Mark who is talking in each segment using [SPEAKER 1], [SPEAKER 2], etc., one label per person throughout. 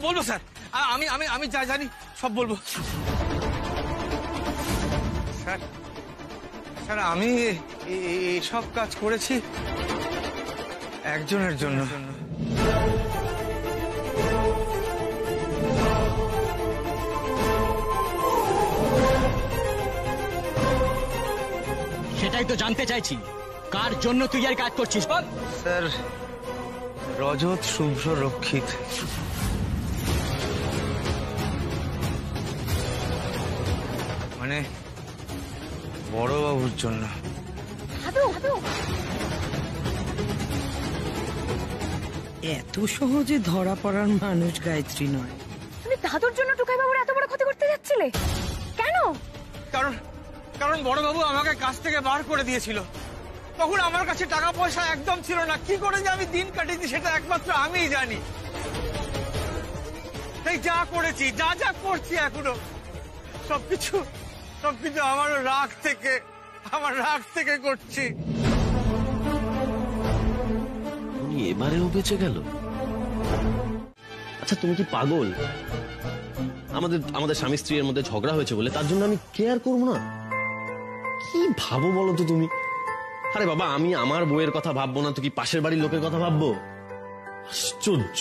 [SPEAKER 1] বলবো স্যার, আমি আমি আমি যা জানি সব বলবো স্যার। স্যার আমি সব কাজ করেছি একজনের জন্য।
[SPEAKER 2] সেটাই তো জানতে চাইছি, কার জন্য তুই আর কাজ করছিস বল।
[SPEAKER 1] স্যার রজত, শুভ্র, রক্ষিত। মানে বড়বাবুর জন্য।
[SPEAKER 3] এত সহজে ধরা পড়ার মানুষ গায়ত্রী নয়।
[SPEAKER 4] তুমি দাদুর জন্য টুকাই বাবুর এত বড় ক্ষতি করতে যাচ্ছিলে কেন?
[SPEAKER 1] কারণ বড়বাবু আমাকে কাজ থেকে বার করে দিয়েছিল। তখন আমার কাছে টাকা পয়সা একদম ছিল না। কি করে যে আমি দিন কাটিয়েছি সেটা একমাত্র আমিই জানি। তাই যা করেছি, যা যা করছি এখনো সবকিছু আমার রাগ থেকে করছি।
[SPEAKER 5] এবারেও বেঁচে গেল। আচ্ছা তুমি কি পাগল? আমাদের স্বামী স্ত্রীর মধ্যে ঝগড়া হয়েছে বলে তার জন্য আমি কেয়ার করবো না? কি ভাবো বলো তো তুমি? আরে বাবা, আমি আমার বউয়ের কথা ভাববো না তো কি পাশের বাড়ির লোকের কথা ভাববো? আশ্চর্য,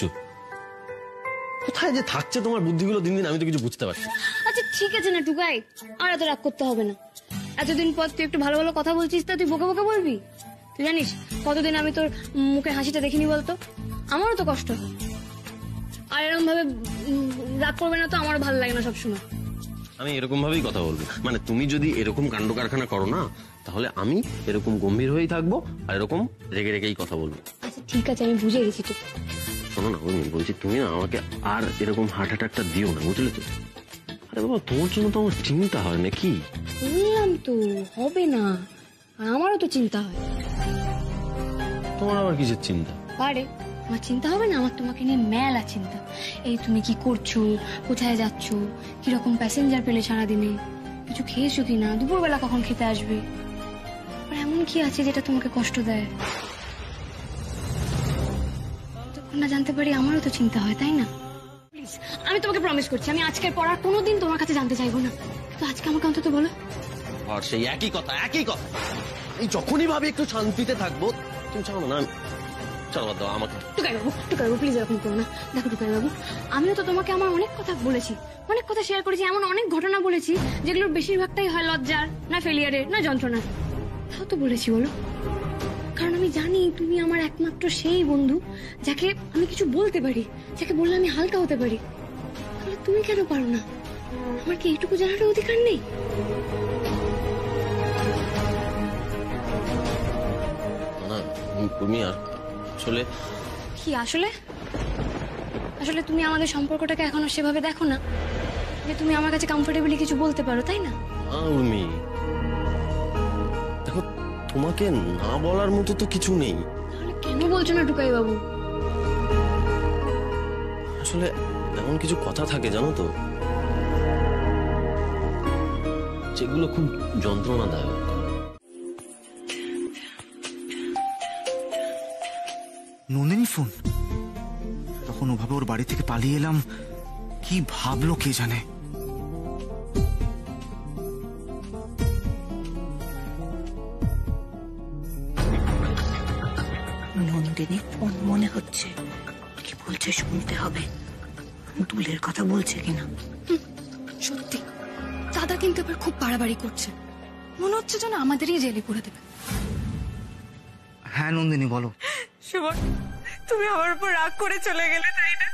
[SPEAKER 5] কোথায় যে থাকছে তোমার বুদ্ধিগুলো দিন দিন, আমি তো কিছু বুঝতে পারছি।
[SPEAKER 4] আচ্ছা ঠিক আছে না টুকাই, আর এত রাগ করতে হবে না। এতদিন পর তুই একটু ভালো ভালো কথা বলছিস, তা তুই বোকা বোকা বলবি? তুই জানিস কতদিন আমি তোর মুখে হাসিটা দেখিনি বলতো? আমারও তো কষ্ট। আর এরকম ভাবে রাগ করবে না তো আমারও ভালো লাগে না সবসময়।
[SPEAKER 5] আমি এরকম ভাবেই কথা বলবো। মানে তুমি যদি এরকম কাণ্ড কারখানা করো না, তাহলে আমি এরকম গম্ভীর হয়েই থাকবো আর এরকম রেগে রেগেই কথা বলবো।
[SPEAKER 4] আচ্ছা ঠিক আছে, আমি বুঝে গেছি। তো
[SPEAKER 5] শোনো না, বলছি তুমি না আমাকে আর এরকম হার্ট অ্যাটাকটা দিও না, বুঝলে তো? আরে বাবা, তোমার জন্য তো আমার চিন্তা হয় নাকি?
[SPEAKER 4] বললাম তো হবে না, আর আমারও তো চিন্তা হয়।
[SPEAKER 5] তোমার আবার কিসের চিন্তা?
[SPEAKER 4] পারে আমার চিন্তা হবে না? আমার তোমাকে নিয়ে মেলা চিন্তা। এই তুমি কি করছো, কোথায় যাচ্ছ, কিরকম প্যাসেঞ্জার পেলে সারাদিনে, কিছু খেয়েছো কিনা, দুপুরবেলা কখন খেতে আসবে, আর এমন কি আছে যেটা তোমাকে কষ্ট দেয়? তখন না জানতে পারি আমারও তো চিন্তা হয়, তাই না? প্লিজ, আমি তোমাকে প্রমিস করছি আমি আজকের পর আর কোনোদিন তোমার কাছে জানতে চাইবো না। তো আজকে আমাকে অন্তত বলো।
[SPEAKER 5] আর সেই একই কথা। এই যখনই ভাবি একটু শান্তিতে থাকবো, তুমি চাও না? চলো বাদ দাও আমাকে।
[SPEAKER 4] টুকাইবাবু প্লিজ এরকম করো না। দেখো টুকাইবাবু, আমিও তো তোমাকে আমার অনেক কথা বলেছি, অনেক কথা শেয়ার করেছি, এমন অনেক ঘটনা বলেছি যেগুলোর বেশিরভাগটাই হয় লজ্জার, না ফেলিয়ারের, না যন্ত্রণার। তাও তো বলেছি বলো, কারণ আমি জানি তুমি আমার একমাত্র সেই বন্ধু যাকে আমি কিছু বলতে পারি, যাকে বললে আমি হালকা হতে পারি। তাহলে তুমি কেন পারো না? আমার কি এইটুকু জানার অধিকার নেই?
[SPEAKER 5] না তুমি আসলে
[SPEAKER 4] কি আসলে? আসলে তুমি আমাদের সম্পর্কটাকে এখনো সেভাবে দেখো না যে তুমি আমার কাছে কমফোর্টেবলি কিছু বলতে পারো, তাই না?
[SPEAKER 5] দেখো, তোমাকে না বলার মতো তো কিছু নেই।
[SPEAKER 4] তাহলে কেন বলছো না টুকাই বাবু?
[SPEAKER 5] আসলে এমন কিছু কথা থাকে জানো তো, যেগুলো খুব যন্ত্রণাদায়ক।
[SPEAKER 6] নন্দিনী ফোন। তখন ওভাবে ওর বাড়ি থেকে পালিয়ে এলাম, কি ভাবলো কে জানে।
[SPEAKER 3] নন্দিনী ফোন মনে হচ্ছে, কি বলছে শুনতে হবে। দুলের কথা বলছে কিনা।
[SPEAKER 4] সত্যি দাদা কিন্তু এবার খুব বাড়াবাড়ি করছে, মনে হচ্ছে যেন আমাদেরই জেলে পুরে দেবে।
[SPEAKER 6] হ্যাঁ নন্দিনী বলো।
[SPEAKER 7] সুমন, তুমি আমার উপর রাগ করে চলে গেলে, তাই না?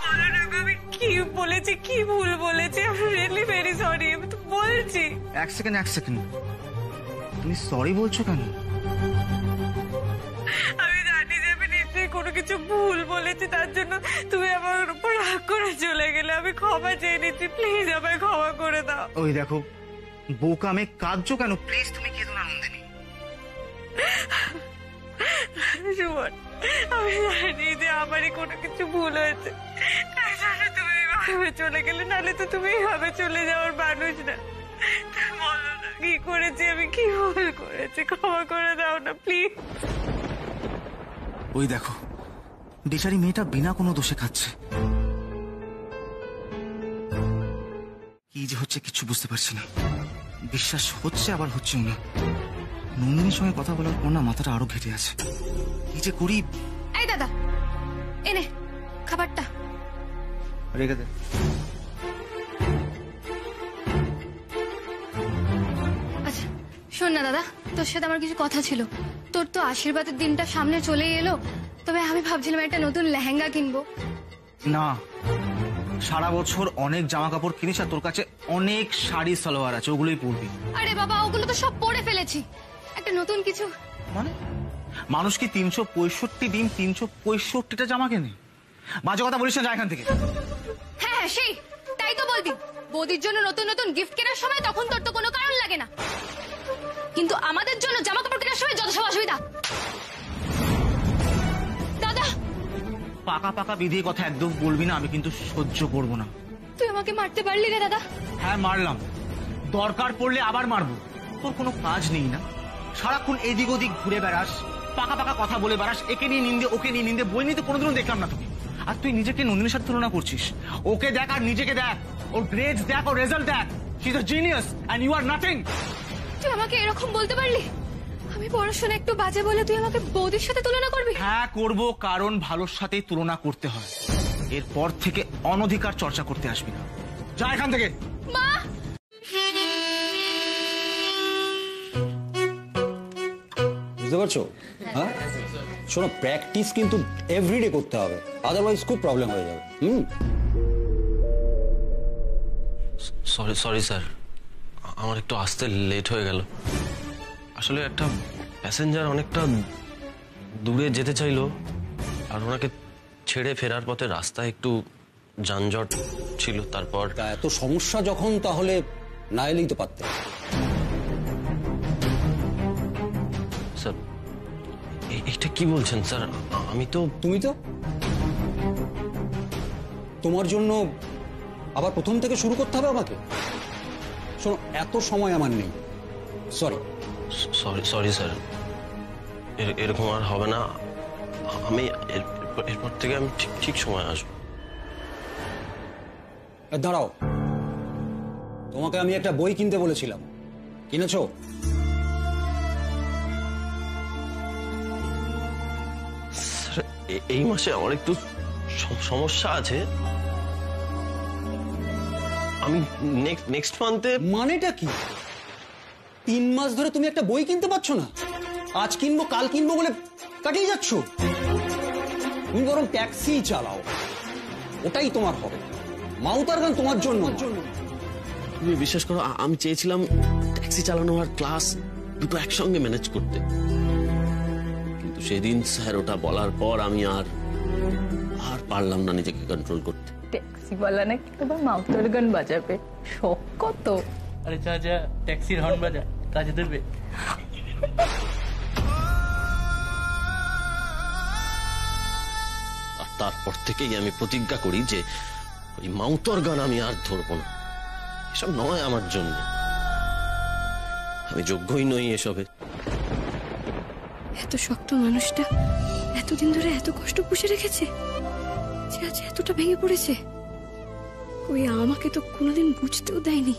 [SPEAKER 7] বলো না আমি কি বলেছি, কি ভুল বলেছি। আমি রিয়েলি ভেরি সরি। আমি তো বলছি।
[SPEAKER 6] এক সেকেন্ড, তুমি সরি বলছো কেন?
[SPEAKER 7] আমি জানি যে আমি নিশ্চয়ই কোনো কিছু ভুল বলেছি, তার জন্য তুমি আমার উপর রাগ করে চলে গেলে। আমি ক্ষমা চেয়ে নিচ্ছি, প্লিজ আমায় ক্ষমা করে দাও।
[SPEAKER 6] ওই দেখো বোকা মেয়ে, কাঁদছো কেন? প্লিজ তুমি কেঁদো না নন্দিনী।
[SPEAKER 7] সুমন, আমি জানি যে আমারই কোনো কিছু ভুল হয়েছে, তাই জন্য তুমি এইভাবে চলে গেলে, নাহলে তো তুমি এইভাবে চলে যাওয়ার মানুষ না। বলো না কি করেছি আমি, কি ভুল করেছি, ক্ষমা করে দাও না প্লিজ।
[SPEAKER 6] ওই দেখো, বেচারি মেয়েটা বিনা কোনো দোষে খাচ্ছে। কি যে হচ্ছে কিছু বুঝতে পারছি না। বিশ্বাস হচ্ছে আবার হচ্ছেও না। নন্দিনীর সঙ্গে কথা বলার পর না মাথাটা আরো ঘেটে আছে। কি যে করি।
[SPEAKER 4] এই দাদা, এনে খাবারটা
[SPEAKER 6] রেখে দে।
[SPEAKER 4] আচ্ছা শোন না দাদা, তোর সাথে আমার কিছু কথা ছিল। তোর তো আশীর্বাদের দিনটা সামনে চলেই এলো, তবে আমি ভাবছিলাম একটা নতুন লেহেঙ্গা কিনবো।
[SPEAKER 6] না, সারা বছর অনেক জামা কাপড় কিনিস আর তোর কাছে অনেক শাড়ি সালোয়ার আছে, ওগুলোই পরবি।
[SPEAKER 4] আরে বাবা, ওগুলো তো সব পরে ফেলেছি, একটা নতুন কিছু।
[SPEAKER 6] মানে মানুষ কি 365 দিন 365টা জামা কেনে? বাজে কথা বলিস না, যা এখান থেকে।
[SPEAKER 4] হ্যাঁ হ্যাঁ সেই, তাই তো বলবি। বৌদির জন্য নতুন নতুন গিফট কেনার সময় তখন তোর তো কোনো কারণ লাগে না, কিন্তু আমাদের জন্য জামা কাপড় কেনার সময় যত সব অসুবিধা। দাদা,
[SPEAKER 6] পাকা পাকা বিধির কথা একদম বলবি না, আমি কিন্তু সহ্য করবো না।
[SPEAKER 4] তুই আমাকে মারতে পারলি রে দাদা?
[SPEAKER 6] হ্যাঁ মারলাম, দরকার পড়লে আবার মারবো। তোর কোনো কাজ নেই না? সারাক্ষণ এদিক ওদিক ঘুরে বেড়াস, পাকা পাকা কথা বলে বেড়াস, একে নিয়ে নিন্দে ওকে নিয়ে নিন্দে, বই নিতে কোনোদিনও দেখলাম না তোকে। আর তুই নিজেকে নন্দিনীর সাথে তুলনা করছিস। ওকে দেখ আর নিজেকে দেখ, ওর গ্রেডস দেখ, ওর রেজাল্ট দেখ। She is a genius and you are nothing.
[SPEAKER 4] তুই আমাকে এরকম বলতে পারলি? আমি পড়াশোনা একটু বাজে বলে তুই আমাকে বৌদির সাথে তুলনা করবি?
[SPEAKER 6] হ্যাঁ করবো, কারণ ভালোর সাথেই তুলনা করতে হয়। এরপর থেকে অনধিকার চর্চা করতে আসবি না, যা এখান থেকে।
[SPEAKER 4] মা,
[SPEAKER 8] বুঝতে পারছো? হ্যাঁ শোনো, প্র্যাকটিস কিন্তু এভরিডে করতে হবে, আদারওয়াইজ খুব প্রবলেম হয়ে যাবে।
[SPEAKER 5] সরি স্যার, আমার একটু আসতে লেট হয়ে গেল। আসলে একটা প্যাসেঞ্জার অনেকটা দূরে যেতে চাইলো, আর ওনাকে ছেড়ে ফেরার পথে রাস্তায় একটু যানজট ছিল। তারপর
[SPEAKER 8] এত সমস্যা যখন, তাহলে না এলেই তো পারতে।
[SPEAKER 5] স্যার এটা কি বলছেন স্যার? আমি তো
[SPEAKER 8] তুমি তো তোমার জন্য আবার প্রথম থেকে শুরু করতে হবে আমাকে। শোনো, এত সময় আমার নেই। সরি
[SPEAKER 5] সরি স্যার, এরকম আর হবে না। আমি এরপর থেকে আমি ঠিক সময় আসবো।
[SPEAKER 8] দাঁড়াও, তোমাকে আমি একটা বই কিনতে বলেছিলাম, কিনেছো?
[SPEAKER 5] এই মাসে আমার একটু সমস্যা আছে। আমি নেক্সট মান্থে।
[SPEAKER 8] মানেটা কি? 3 মাস ধরে তুমি একটা বই কিনতে পারছো না? আজ কিনবো কাল কিনবো বলে কাটিয়ে যাচ্ছ। তুমি বরং ট্যাক্সি চালাও, ওটাই তোমার হবে। মাউতার গান তোমার জন্য।
[SPEAKER 5] তুমি বিশ্বাস করো, আমি চেয়েছিলাম ট্যাক্সি চালানো আর ক্লাস দুটো একসঙ্গে ম্যানেজ করতে, কিন্তু সেদিন স্যার ওটা বলার পর আমি আর পারলাম না নিজেকে কন্ট্রোল করতে।
[SPEAKER 7] ট্যাক্সিওয়ালা নাকি তোমার মাউথের গান বাজাবে, শখ কত।
[SPEAKER 2] আরে যা যা, ট্যাক্সির হর্ন বাজা, কাজে দেবে।
[SPEAKER 5] আর তারপর থেকেই আমি প্রতিজ্ঞা করি যে ওই মাউতর গান আমি আর ধরবো না। এসব নয় আমার জন্য, আমি যোগ্যই নই এসবে।
[SPEAKER 4] এত শক্ত মানুষটা এতদিন ধরে এত কষ্ট পুষে রেখেছে, যে আজ এতটা ভেঙে পড়েছে। ওই আমাকে তো কোনোদিন বুঝতেও দেয়নি।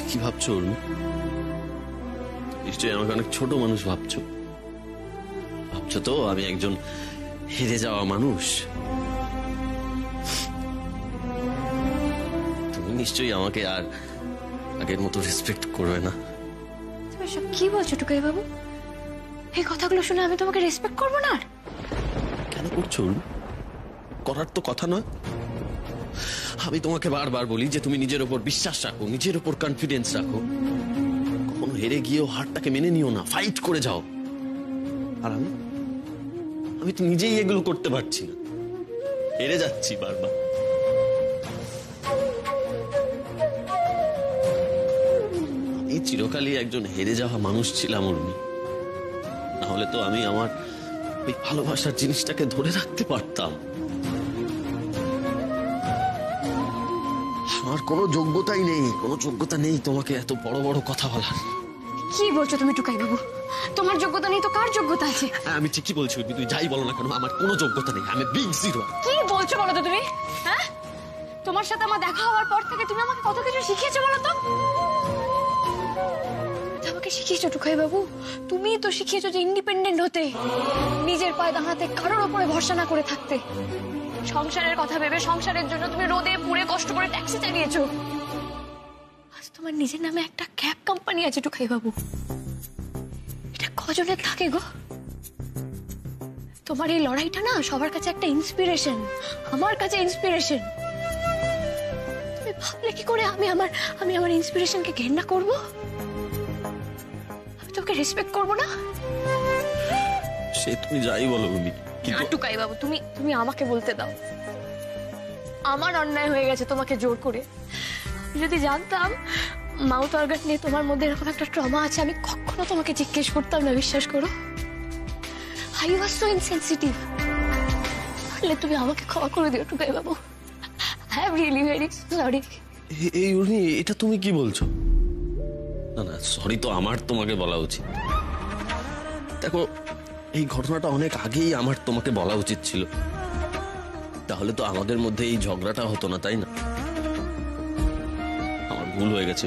[SPEAKER 5] কি ভাবছো অরুণ? নিশ্চয়ই আমাকে অনেক ছোট মানুষ ভাবছো। ভাবছো তো আমি একজন হেরে যাওয়া মানুষ। তুমি নিশ্চয়ই আমাকে আর আগের মতো রেসপেক্ট করবে না।
[SPEAKER 4] তুমি সব কি বলছো টুকাই বাবু? এই কথাগুলো শুনে আমি তোমাকে রেসপেক্ট করবো না?
[SPEAKER 5] কেন করছো অরুণ? করার তো কথা নয়। আমি তোমাকে বারবার বলি যে তুমি নিজের উপর বিশ্বাস রাখো, নিজের উপর কনফিডেন্স রাখো। কখনো হেরে গিয়েও হারটাকে মেনে নিও না, ফাইট করে যাও। আর আমি তো নিজেই এগুলো করতে পারছি না, হেরে যাচ্ছি বারবার। আমি চিরকালই একজন হেরে যাওয়া মানুষ ছিলাম অরুণী। না হলে তো আমি আমার এই ভালোবাসার জিনিসটাকে ধরে রাখতে পারতাম। আমার কোনো যোগ্যতাই নেই, কোনো যোগ্যতা নেই তোমাকে এত বড় বড় কথা বলার।
[SPEAKER 4] কি বলছো তুমি টুকাই বাবু? তোমার যোগ্যতা নেই তো কার যোগ্যতা আছে?
[SPEAKER 5] আমি ঠিকই বলছি উর্মি, তুই যাই বলো না কেন আমার কোনো যোগ্যতা নেই, আমি বিগ জিরো।
[SPEAKER 4] কি বলছো বলো তো তুমি? হ্যাঁ, তোমার সাথে আমার দেখা হওয়ার পর থেকে তুমি আমাকে কত কিছু শিখিয়েছো বলো তো। আমাকে শিখিয়েছো টুকাই বাবু, তুমি তো শিখিয়েছো যে ইন্ডিপেন্ডেন্ট হতে, নিজের পায়ে দাঁড়াতে, কারোর উপরে ভরসা না করে থাকতে। সংসারের কথা ভেবে সংসারের জন্য তুমি রোদে পুড়ে কষ্ট করে ট্যাক্সি চালিয়েছো। আজ তোমার নিজের নামে একটা ক্যাব কোম্পানি আছে টুকাই বাবু। এটা কজনের থাকে গো? তোমার এই লড়াইটা না সবার কাছে একটা ইন্সপিরেশন, আমার কাছে ইন্সপিরেশন। তুমি ভাবলে কি করে আমি আমার ইন্সপিরেশনকে ঘেন্না করব? আমি তোকে রেসপেক্ট করব না?
[SPEAKER 5] সে তুমি যাই বলো উর্মি, কিন্তু
[SPEAKER 4] টুকাই বাবু তুমি আমাকে বলতে দাও। আমার অন্যায় হয়ে গেছে তোমাকে জোর করে। যদি জানতাম মাউথ অর্গান নিয়ে তোমার মধ্যে এরকম একটা ট্রমা আছে, আমি কখনো তোমাকে জিজ্ঞেস করতাম না, বিশ্বাস করো। I was so insensitive. তাহলে তুমি আমাকে ক্ষমা করে দিও টুকাই বাবু। I am really very sorry.
[SPEAKER 5] এই উর্মি, এটা তুমি কি বলছো? না না, সরি তো আমার তোমাকে বলা উচিত। দেখো, এই ঘটনাটা অনেক আগেই আমার তোমাকে বলা উচিত ছিল, তাহলে তো আমাদের মধ্যে এই ঝগড়াটা হতো না, তাই না? আমার ভুল হয়ে গেছে।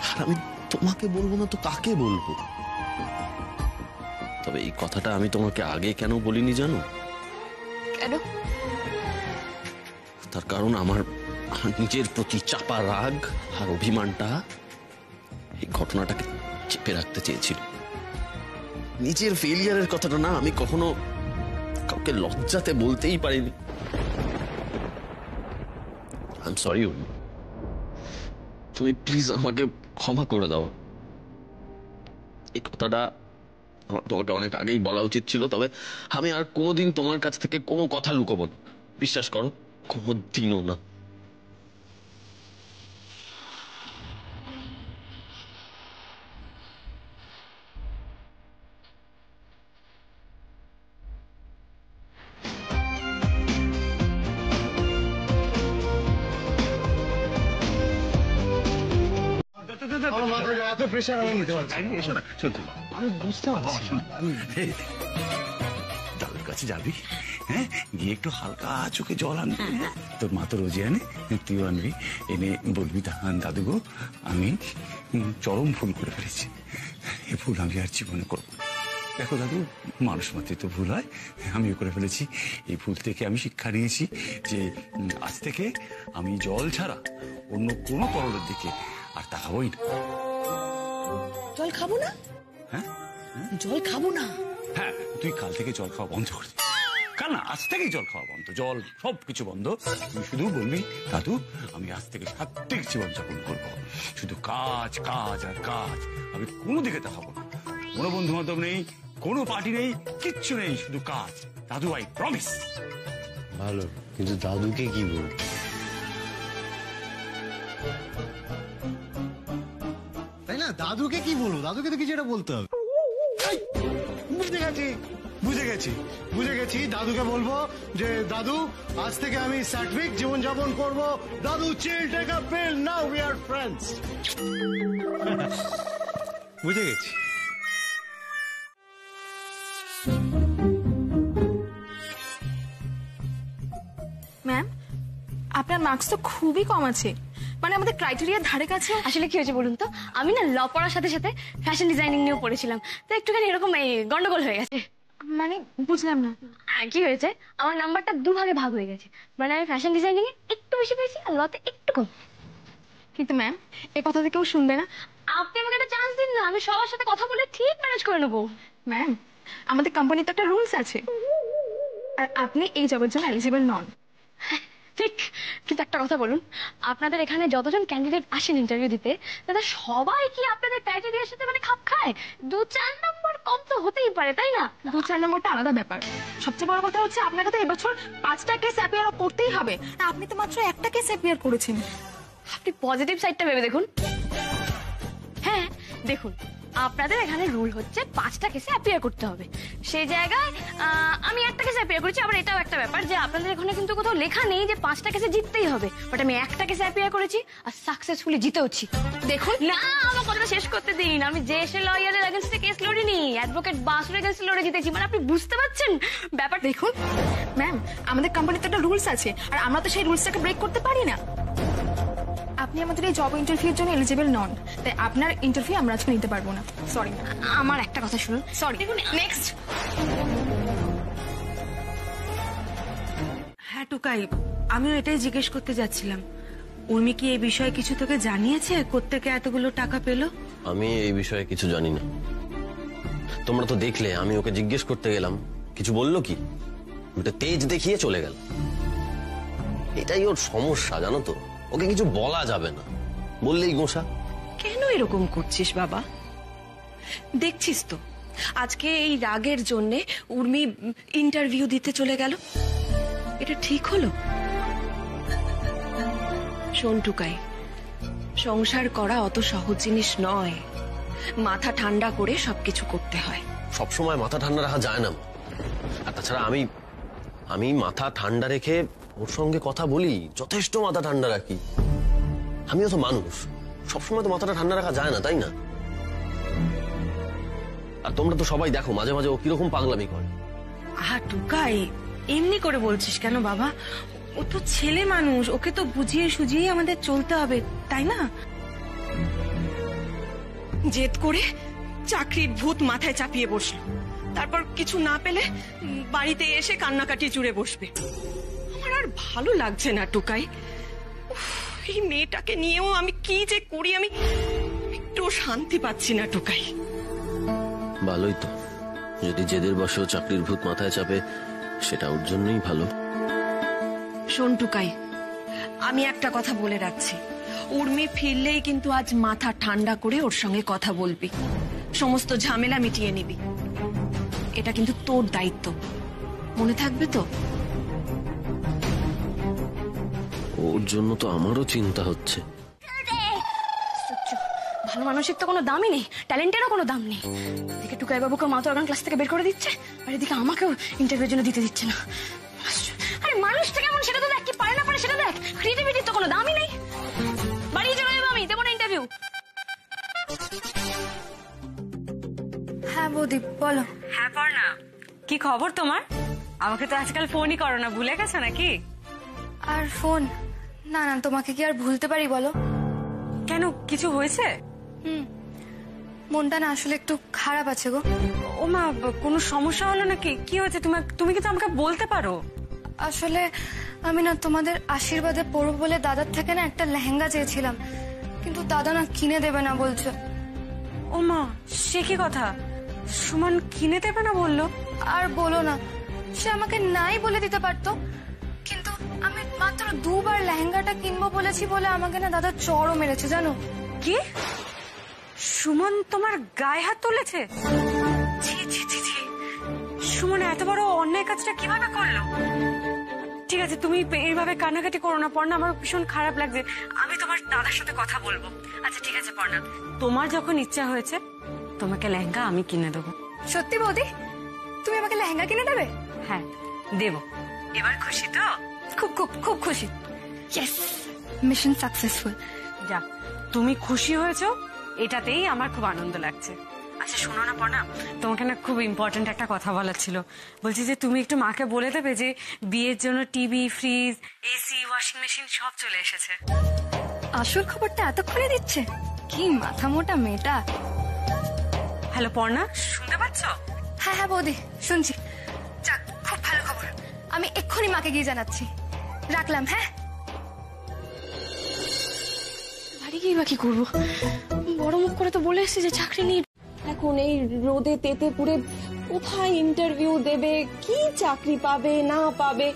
[SPEAKER 5] আর আমি তোমাকে বলবো না তো কাকে বলবো? তবে এই কথাটা আমি তোমাকে আগে কেন বলিনি জানো?
[SPEAKER 4] কেন?
[SPEAKER 5] তার কারণ আমার নিজের প্রতি চাপা রাগ আর অভিমানটা এই ঘটনাটাকে চেপে রাখতে চেয়েছিল। নিজের ফেলিয়ারের কথাটা না আমি কখনো কাউকে লজ্জাতে বলতেই পারিনি। আই এম সরি উর্মি, তুমি প্লিজ আমাকে ক্ষমা করে দাও। এই কথাটা আমার তোমাকে অনেক আগেই বলা উচিত ছিল, তবে আমি আর কোনোদিন তোমার কাছ থেকে কোনো কথা লুকোবো না, বিশ্বাস করো, কোনোদিনও না।
[SPEAKER 9] দাদুর কাছে যাবি, হ্যাঁ, গিয়ে একটু হালকা চোখে জল আনবি। তোর মা তো রোজই আনে, তুইও আনবি, এনে বলবি দাদু গো আমি চরম ভুল করে ফেলেছি, এ ভুল আমি আর জীবনে করবো। দেখো দাদু, মানুষ মাত্রই তো ভুল হয়, আমিও করে ফেলেছি। এই ভুল থেকে আমি শিক্ষা নিয়েছি যে আজ থেকে আমি জল ছাড়া অন্য কোনো তরলের দিকে আর তাকাবোই না।
[SPEAKER 3] জল খাবো না?
[SPEAKER 9] হ্যাঁ,
[SPEAKER 3] জল খাবো না?
[SPEAKER 9] হ্যাঁ, তুই কাল থেকে জল খাওয়া বন্ধ করে দিবি। কাল না, আজ থেকেই জল খাওয়া বন্ধ, জল সবকিছু বন্ধ। তুই শুধু বলবি দাদু আমি আজ থেকে সাত্ত্বিক জীবনযাপন করবো, শুধু কাজ কাজ আর কাজ, আমি কোনো দিকে তাকাবো না, কোনো বন্ধু বান্ধব নেই, কোনো পার্টি নেই, কিচ্ছু নেই, শুধু কাজ। দাদু আই প্রমিস।
[SPEAKER 10] ভালো, কিন্তু দাদুকে কি বলবো?
[SPEAKER 11] তাই না, দাদুকে কি বলবো? দাদুকে তো কিছু একটা বলতে হবে। বুঝে গেছি দাদুকে বলবো যে দাদু আজ থেকে আমি সাত্ত্বিক জীবনযাপন করবো। দাদু chill, take a pill, now we are friends. বুঝে গেছি।
[SPEAKER 7] ম্যাম, আপনার মার্কস তো খুবই কম আছে, মানে আমাদের ক্রাইটেরিয়ার ধারে কাছে।
[SPEAKER 4] আসলে কি হয়েছে বলুন তো, আমি না ল পড়ার সাথে সাথে ফ্যাশন ডিজাইনিং নিয়েও পড়েছিলাম, তো একটুখানি এরকম এই গন্ডগোল হয়ে গেছে।
[SPEAKER 7] মানে বুঝলাম না।
[SPEAKER 4] কি হয়েছে, আমার নাম্বারটা দুভাগে ভাগ হয়ে গেছে, মানে আমি ফ্যাশন ডিজাইনিং এ একটু বেশি পেয়েছি আর লতে একটু কম।
[SPEAKER 7] কিন্তু ম্যাম, এই কথা তো কেউ শুনবে না।
[SPEAKER 4] আপনি আমাকে একটা চান্স দিন না, আমি সবার সাথে কথা বলে ঠিক ম্যানেজ করে নেবো।
[SPEAKER 7] ম্যাম, আমাদের কোম্পানিতে একটা রুলস আছে, আর আপনি এই জবের জন্য এলিজিবল নন।
[SPEAKER 4] ঠিক, কিন্তু একটা কথা বলুন, আপনাদের এখানে যতজন ক্যান্ডিডেট আসেন ইন্টারভিউ দিতে, তাদের সবাই কি আপনাদের ক্রাইটেরিয়ার সাথে মানে খাপ খায়? 2-4 নম্বর কম তো হতেই পারে, তাই না?
[SPEAKER 7] 2-4 নম্বরটা আলাদা ব্যাপার। সবচেয়ে বড় কথা হচ্ছে আপনাকে তো এবছর 5টা কেস অ্যাপিয়ার করতেই হবে, আর আপনি তো মাত্র একটা কেস অ্যাপিয়ার করেছেন।
[SPEAKER 4] আপনি পজিটিভ সাইডটা ভেবে দেখুন। হ্যাঁ দেখুন, আপনাদের এখানে রুল হচ্ছে 5টা কেসে অ্যাপিয়ার করতে হবে। সেই জায়গায় আমি একটা কেসে অ্যাপিয়ার করেছি। আবার এটাও একটা ব্যাপার যে আপনাদের এখানে কিন্তু কোথাও লেখা নেই যে 5টা কেসে জিততেই হবে, বাট আমি একটা কেসে অ্যাপিয়ার করেছি আর সাকসেসফুলি জিতেওছি। দেখুন না, আমার কথাটা শেষ করতে দিন। আমি যে এসে লয়ারের এগেইনস্টে কেস লড়িনি, অ্যাডভোকেট বাসুর এগেইনস্টে লড়ে জিতেছি। মানে আপনি বুঝতে পারছেন ব্যাপার?
[SPEAKER 12] দেখুন ম্যাম, আমাদের কোম্পানিতে একটা রুলস আছে আর আমরা তো সেই রুলসটাকে ব্রেক করতে পারি না। আপনি আমাদের এই জব ইন্টারভিউর জন্য এলিজিবল নন, তাই আপনার ইন্টারভিউ আমরা আজকে নিতে পারবো না। সরি।
[SPEAKER 4] আমার একটা কথা শুনুন।
[SPEAKER 12] সরি। দেখুন নেক্সট।
[SPEAKER 3] হ্যাঁ টুকাই, আমিও এটাই জিজ্ঞেস করতে যাচ্ছিলাম, উর্মি কি এই বিষয়ে কিছু তোকে জানিয়েছে? কোত্থেকে এতগুলো টাকা পেলো?
[SPEAKER 5] আমি এই বিষয়ে কিছু জানি না। তোমরা তো দেখলে আমি ওকে জিজ্ঞেস করতে গেলাম, কিছু বললো কি? ওটা তেজ দেখিয়ে চলে গেল। এটাই ওর সমস্যা, জানো তো। ওকে কিছু বলা যাবে না, বললেই গোসা।
[SPEAKER 3] কেন এরকম করছিস বাবা? দেখছিস তো আজকে এই রাগের জন্যে উর্মি ইন্টারভিউ দিতে চলে গেল। এটা ঠিক হলো? শোন টুকাই, সংসার করা অত সহজ জিনিস নয়। মাথা ঠান্ডা করে সবকিছু করতে হয়।
[SPEAKER 5] সবসময় মাথা ঠান্ডা রাখা যায় না। আর তাছাড়া আমি মাথা ঠান্ডা রেখে ওর সঙ্গে কথা বলি, যথেষ্ট মাথা ঠান্ডা রাখি। আমিও তো মানুষ, সবসময় তো মাথাটা ঠান্ডা রাখা যায় না, তাই না? আর তোমরা তো সবাই দেখো মাঝে মাঝে ও কিরকম পাগলামি করে।
[SPEAKER 3] আহা টুকাই, এমনি করে বলছিস কেন বাবা? ও তো ছেলে মানুষ, ওকে তো বুঝিয়ে সুঝিয়ে আমাদের চলতে হবে, তাই না? জেদ করে চাকরির ভূত মাথায় চাপিয়ে বসলো, তারপর কিছু না পেলে বাড়িতে এসে কান্নাকাটি জুড়ে বসবে। আমার আর ভালো লাগছে না টুকাই। এই মেয়েটাকে নিয়েও আমি কি যে করি, আমি একটু শান্তি পাচ্ছি না টুকাই।
[SPEAKER 5] ভালোই তো, যদি জেদের বসেও চাকরির ভূত মাথায় চাপে, সেটা ওর জন্যই ভালো।
[SPEAKER 3] শোন টুকাই, আমি একটা কথা বলে রাখছি, উর্মি ফিরলেই কিন্তু আজ মাথা ঠান্ডা করে ওর সঙ্গে কথা বলবি, সমস্ত ঝামেলা মিটিয়ে নিবি। এটা কিন্তু তোর দায়িত্ব, মনে থাকবে তো?
[SPEAKER 5] ওর জন্য তো আমারও চিন্তা হচ্ছে।
[SPEAKER 4] ভালো মানুষের তো কোনো দামই নেই, ট্যালেন্টেরও কোনো দাম নেই। এদিকে টুকাই বাবুকে মা তো অর্গান ক্লাস থেকে বের করে দিচ্ছে, আর এদিকে আমাকেও ইন্টারভিউর জন্য দিতে দিচ্ছে না। আরে মানুষটা কেমন সেটা তো দেখ, কি পারে না পারে সেটা দেখ। ক্রিয়েটিভিটির তো কোনো দামই নেই। বাড়ি চলে যাবো আমি, দেবো না ইন্টারভিউ।
[SPEAKER 12] হ্যাঁ বৌদি বলো।
[SPEAKER 7] হ্যাঁ পর্ণা, কি খবর তোমার? আমাকে তো আজকাল ফোনই করো না, ভুলে গেছো নাকি?
[SPEAKER 12] আর ফোন? না না, তোমাকে কি আর ভুলতে পারি বলো?
[SPEAKER 7] কেন, কিছু হয়েছে?
[SPEAKER 12] মনটা না আসলে একটু খারাপ আছে গো।
[SPEAKER 7] ও মা, কোনো সমস্যা হলো নাকি? কি হয়েছে? তুমি কিন্তু আমাকে বলতে পারো।
[SPEAKER 12] আসলে আমি না তোমাদের আশীর্বাদে পড়বো বলে দাদার থেকে না একটা লেহেঙ্গা চেয়েছিলাম, কিন্তু দাদা না কিনে দেবে না বলছে।
[SPEAKER 7] ও মা, সে কি কথা? সুমন কিনে দেবে না বললো?
[SPEAKER 12] আর বলো না, সে আমাকে নাই বলে দিতে পারতো, কিন্তু আমি মাত্র 2 বার লেহেঙ্গাটা কিনবো বলেছি বলে আমাকে না দাদা চড়ও মেরেছে, জানো?
[SPEAKER 7] কি? সুমন তোমার গায়ে হাত তুলেছে? ছি ছি ছি ছি, সুমন এত বড় অন্যায় কাজটা কিভাবে করলো? ঠিক আছে, তুমি এইভাবে কান্নাকাটি করো না পর্ণা, আমার ভীষণ খারাপ লাগছে। আমি তোমার দাদার সাথে কথা বলবো। আচ্ছা ঠিক আছে পর্ণা, তোমার যখন ইচ্ছা হয়েছে তোমাকে লেহেঙ্গা আমি কিনে দেবো।
[SPEAKER 12] সত্যি বৌদি, তুমি আমাকে লেহেঙ্গা কিনে দেবে?
[SPEAKER 7] হ্যাঁ দেবো। এবার খুশি তো?
[SPEAKER 12] খুব খুব খুব খুশি। Yes, mission successful.
[SPEAKER 7] যা, তুমি খুশি হয়েছো এটাতেই আমার খুব আনন্দ লাগছে। আচ্ছা শোনো না পর্ণা, তোমাকে না খুব ইম্পর্টেন্ট একটা কথা বলার ছিল। বলছি যে তুমি একটু মাকে বলে দেবে যে বিয়ের জন্য TV, fridge, AC, washing machine সব চলে এসেছে।
[SPEAKER 12] আসল খবরটা এতক্ষণে দিচ্ছে? কি মাথা মোটা মেয়েটা।
[SPEAKER 7] হ্যালো পর্ণা, শুনতে পাচ্ছ?
[SPEAKER 12] হ্যাঁ হ্যাঁ বৌদি, শুনছি। যাক, খুব ভালো খবর। আমি এক্ষুনি মাকে গিয়ে জানাচ্ছি। রাখলাম। হ্যাঁ,
[SPEAKER 4] বাড়ি গিয়ে বা কি করবো? বড় মুখ করে তো বলে এসেছি যে চাকরি নেই।
[SPEAKER 3] এখন এই রোদে তেতে পুড়ে কোথায় ইন্টারভিউ দেবে, কি চাকরি পাবে না পাবে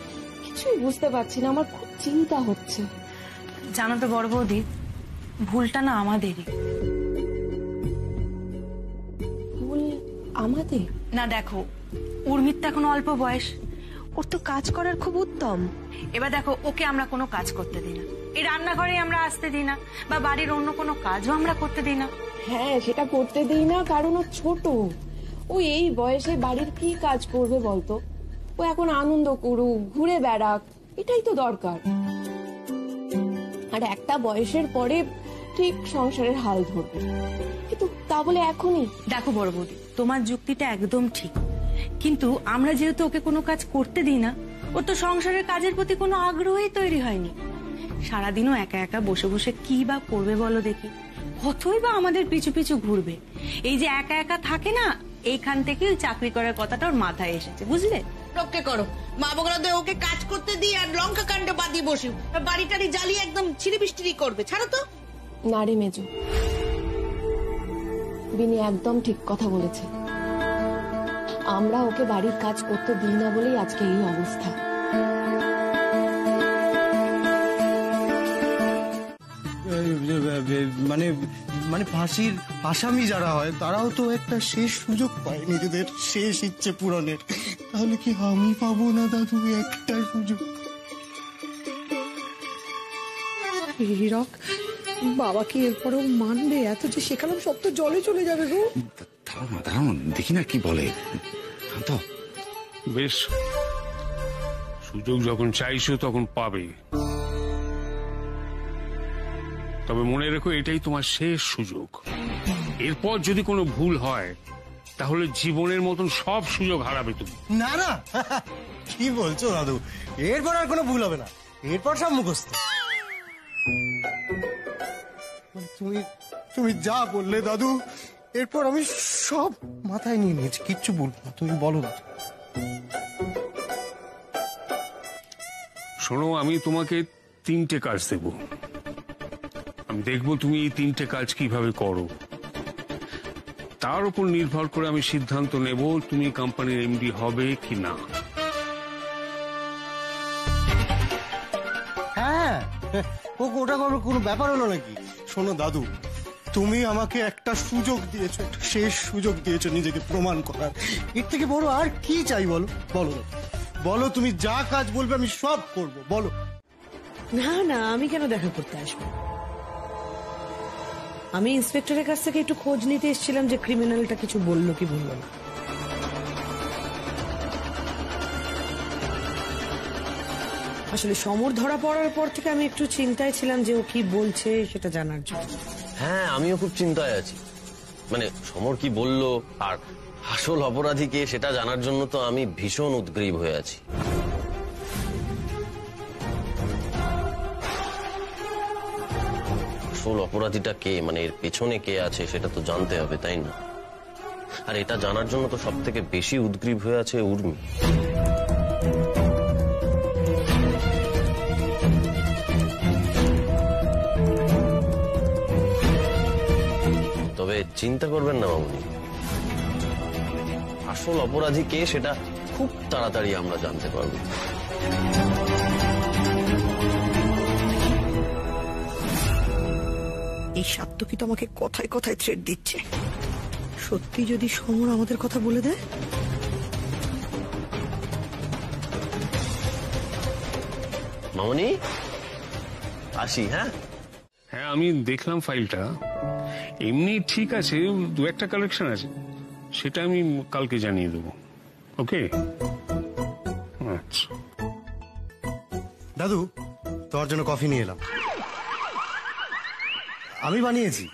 [SPEAKER 3] কিছুই বুঝতে পারছি না। আমার খুব চিন্তা হচ্ছে। জানো তো বড় বৌদি, ভুলটা না আমাদেরই। ভুল আমাদের না? দেখো, উর্মির তো এখন অল্প বয়স, ওর তো কাজ করার খুব উদ্যম। এবার দেখো, ওকে আমরা কোনো কাজ করতে দিই না, এই রান্নাঘরে আমরা আসতে দিই না, বা বাড়ির অন্য কোনো কাজও আমরা করতে দিই না।
[SPEAKER 13] হ্যাঁ, সেটা করতে দিই না, কারণ ও ছোট। ও এই বয়সে বাড়ির কি কাজ করবে বলতো? ও এখন আনন্দ করুক, ঘুরে বেড়াক, এটাই তো দরকার। আর একটা বয়সের পরে ঠিক সংসারের হাল ধরবে, কিন্তু তা বলে এখনই।
[SPEAKER 7] দেখো বড় বৌদি, তোমার যুক্তিটা একদম ঠিক, কিন্তু আমরা যেহেতু ওকে কোনো কাজ করতে দিই না, ওর তো সংসারের কাজের প্রতি কোনো আগ্রহই তৈরি হয়নি। সারাদিনও একা একা বসে বসে কি বা করবে বলো দেখি, কতই বা আমাদের পিছু পিছু ঘুরবে। এই যে একা একা থাকে না, এইখান থেকে ওই চাকরি করার কথাটা ওর মাথায় এসেছে, বুঝলে?
[SPEAKER 14] রক্ষে করো, মা বগলাদের ওকে কাজ করতে দিই আর লঙ্কা কাণ্ড বাদিয়ে বসি, বাড়ি টাড়ি জ্বালিয়ে একদম ছিড়িবিষ্টিরি করবে। ছাড়ো তো।
[SPEAKER 13] না রে মেজো, বিনি একদম ঠিক কথা বলেছে। আমরা ওকে বাড়ির কাজ করতে দিই না বলেই আজকে এই অবস্থা।
[SPEAKER 11] মানে মানে ফাঁসির আসামি যারা হয় তারাও তো একটা শেষ সুযোগ পায় নিজেদের শেষ ইচ্ছে পূরণের। তাহলে কি আমি পাবো না দাদু একটা সুযোগ?
[SPEAKER 15] হীরক, বাবা কি এরপরেও মানবে? এত যে শেখালাম সব তো জলে চলে যাবে গো।
[SPEAKER 9] দাঁড়াও দেখি না কি বলে।
[SPEAKER 16] বেশ, সুযোগ যখন চাইছো তখন পাবে, তবে মনে রেখো এটাই তোমার শেষ সুযোগ। এরপর যদি কোনো ভুল হয় তাহলে জীবনের মতন সব সুযোগ হারাবে তুমি।
[SPEAKER 11] না না, কি বলছো দাদু? এরপর আর কোনো ভুল হবে না, এরপর সব মুখস্থ। তুমি তুমি যা বললে দাদু, এরপর আমি সব মাথায় নিয়ে নিয়েছি, কিচ্ছু বলবো না। তুমি বলো না।
[SPEAKER 16] শোনো, আমি তোমাকে 3টে কাজ দেব। আমি দেখবো তুমি এই 3টে কাজ কিভাবে করো, তার উপর নির্ভর করে আমি সিদ্ধান্ত নেব তুমি কোম্পানির এমডি হবে কি না।
[SPEAKER 11] হ্যাঁ, ওটা কোনো ব্যাপার হলো নাকি? শোনো দাদু, তুমি আমাকে একটা সুযোগ দিয়েছো, একটা শেষ সুযোগ দিয়েছো নিজেকে প্রমাণ করার। এর থেকে বড় আর কি চাই বলো? বলো বলো, তুমি যা কাজ বলবে আমি সব করব, বলো।
[SPEAKER 15] না না, আমি কেন দেখা করতে আসবো? আমি ইন্সপেক্টরের কাছ থেকে একটু খোঁজ নিতে এসেছিলাম যে ক্রিমিনালটা কিছু বললো কি বললো না। আসলে সমর ধরা পড়ার পর থেকে আমি একটু চিন্তায় ছিলাম যে ও কি বলছে সেটা জানার জন্য।
[SPEAKER 5] হ্যাঁ, আমিও খুব চিন্তায় আছি। মানে সমর কি বললো আর আসল অপরাধী কে সেটা জানার জন্য তো আমি ভীষণ উদ্গ্রীব হয়ে আছি। আসল অপরাধীটা কে, মানে এর পেছনে কে আছে সেটা তো জানতে হবে, তাই না? আর এটা জানার জন্য তো সব থেকে বেশি উদ্গ্রীব হয়ে আছে উর্মি। তবে চিন্তা করবেন না মামুনি, আসল অপরাধী কে সেটা খুব তাড়াতাড়ি আমরা জানতে পারবো।
[SPEAKER 15] এই সাত্তকী তো আমাকে কথায় কথায় থ্রেট দিচ্ছে। সত্যি যদি সমর আমাদের কথা বলে দেয়?
[SPEAKER 5] মামুনি, আসি। হ্যাঁ
[SPEAKER 16] হ্যাঁ, আমি দেখলাম ফাইলটা, এমনি ঠিক আছে, 2-1টা কালেকশন আছে, সেটা আমি কালকে জানিয়ে দেবো। ওকে? আচ্ছা
[SPEAKER 11] দাদু, তোমার জন্য কফি নিয়ে এলাম, আমি বানিয়েছি।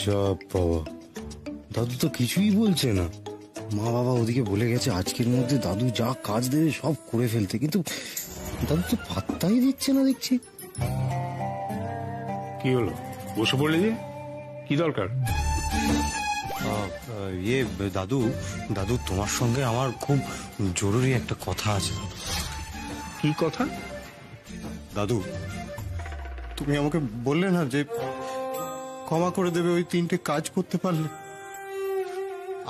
[SPEAKER 10] যা বাবা, দাদু তো কিছুই বলছে না। মা বাবা ওদিকে বলে গেছে আজকের মধ্যে দাদু যা কাজ দেবে সব করে ফেলতে, কিন্তু দাদু তো পাত্তাই দিচ্ছে না দেখছি।
[SPEAKER 16] কি হলো, বসে পড়লে যে? কি দরকার?
[SPEAKER 11] দাদু দাদু তোমার সঙ্গে আমার খুব জরুরি একটা কথা আছে।
[SPEAKER 16] কি কথা?
[SPEAKER 11] দাদু, তুমি আমাকে বললে না যে ক্ষমা করে দেবে ওই 3টে কাজ করতে পারলে।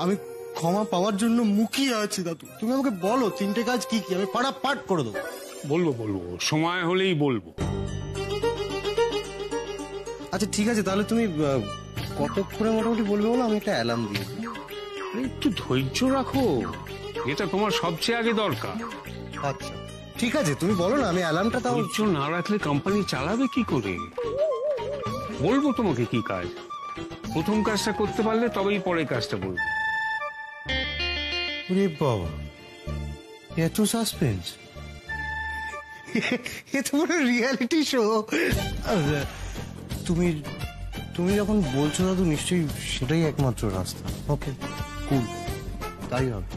[SPEAKER 11] আমি ক্ষমা পাওয়ার জন্য মুখিয়ে আছি দাদু। তুমি আমাকে বলো 3টে কাজ কি কি, আমি পাট করে দেবো।
[SPEAKER 16] বলবো, সময় হলেই বলবো।
[SPEAKER 11] আচ্ছা ঠিক আছে, তাহলে তুমি কতক্ষণে মোটামুটি বলবে বলো, আমি একটা অ্যালার্ম দিয়ে দিই।
[SPEAKER 16] একটু ধৈর্য রাখো, এটা তোমার সবচেয়ে আগে দরকার।
[SPEAKER 11] আচ্ছা ঠিক আছে তুমি বলো না, আমি অ্যালার্মটা তাও
[SPEAKER 16] ধৈর্য না রাখলে কোম্পানি চালাবে কি করে? বলবো তোমাকে কি কাজ, প্রথম কাজটা করতে পারলে তবেই পরের কাজটা বলবো।
[SPEAKER 11] ওরে বাবা, এত সাসপেন্স! এ তো পুরো রিয়ালিটি শো। তুমি তুমি যখন বলছো দাদু, নিশ্চয়ই সেটাই একমাত্র রাস্তা। ওকে, কুল, তাই হবে।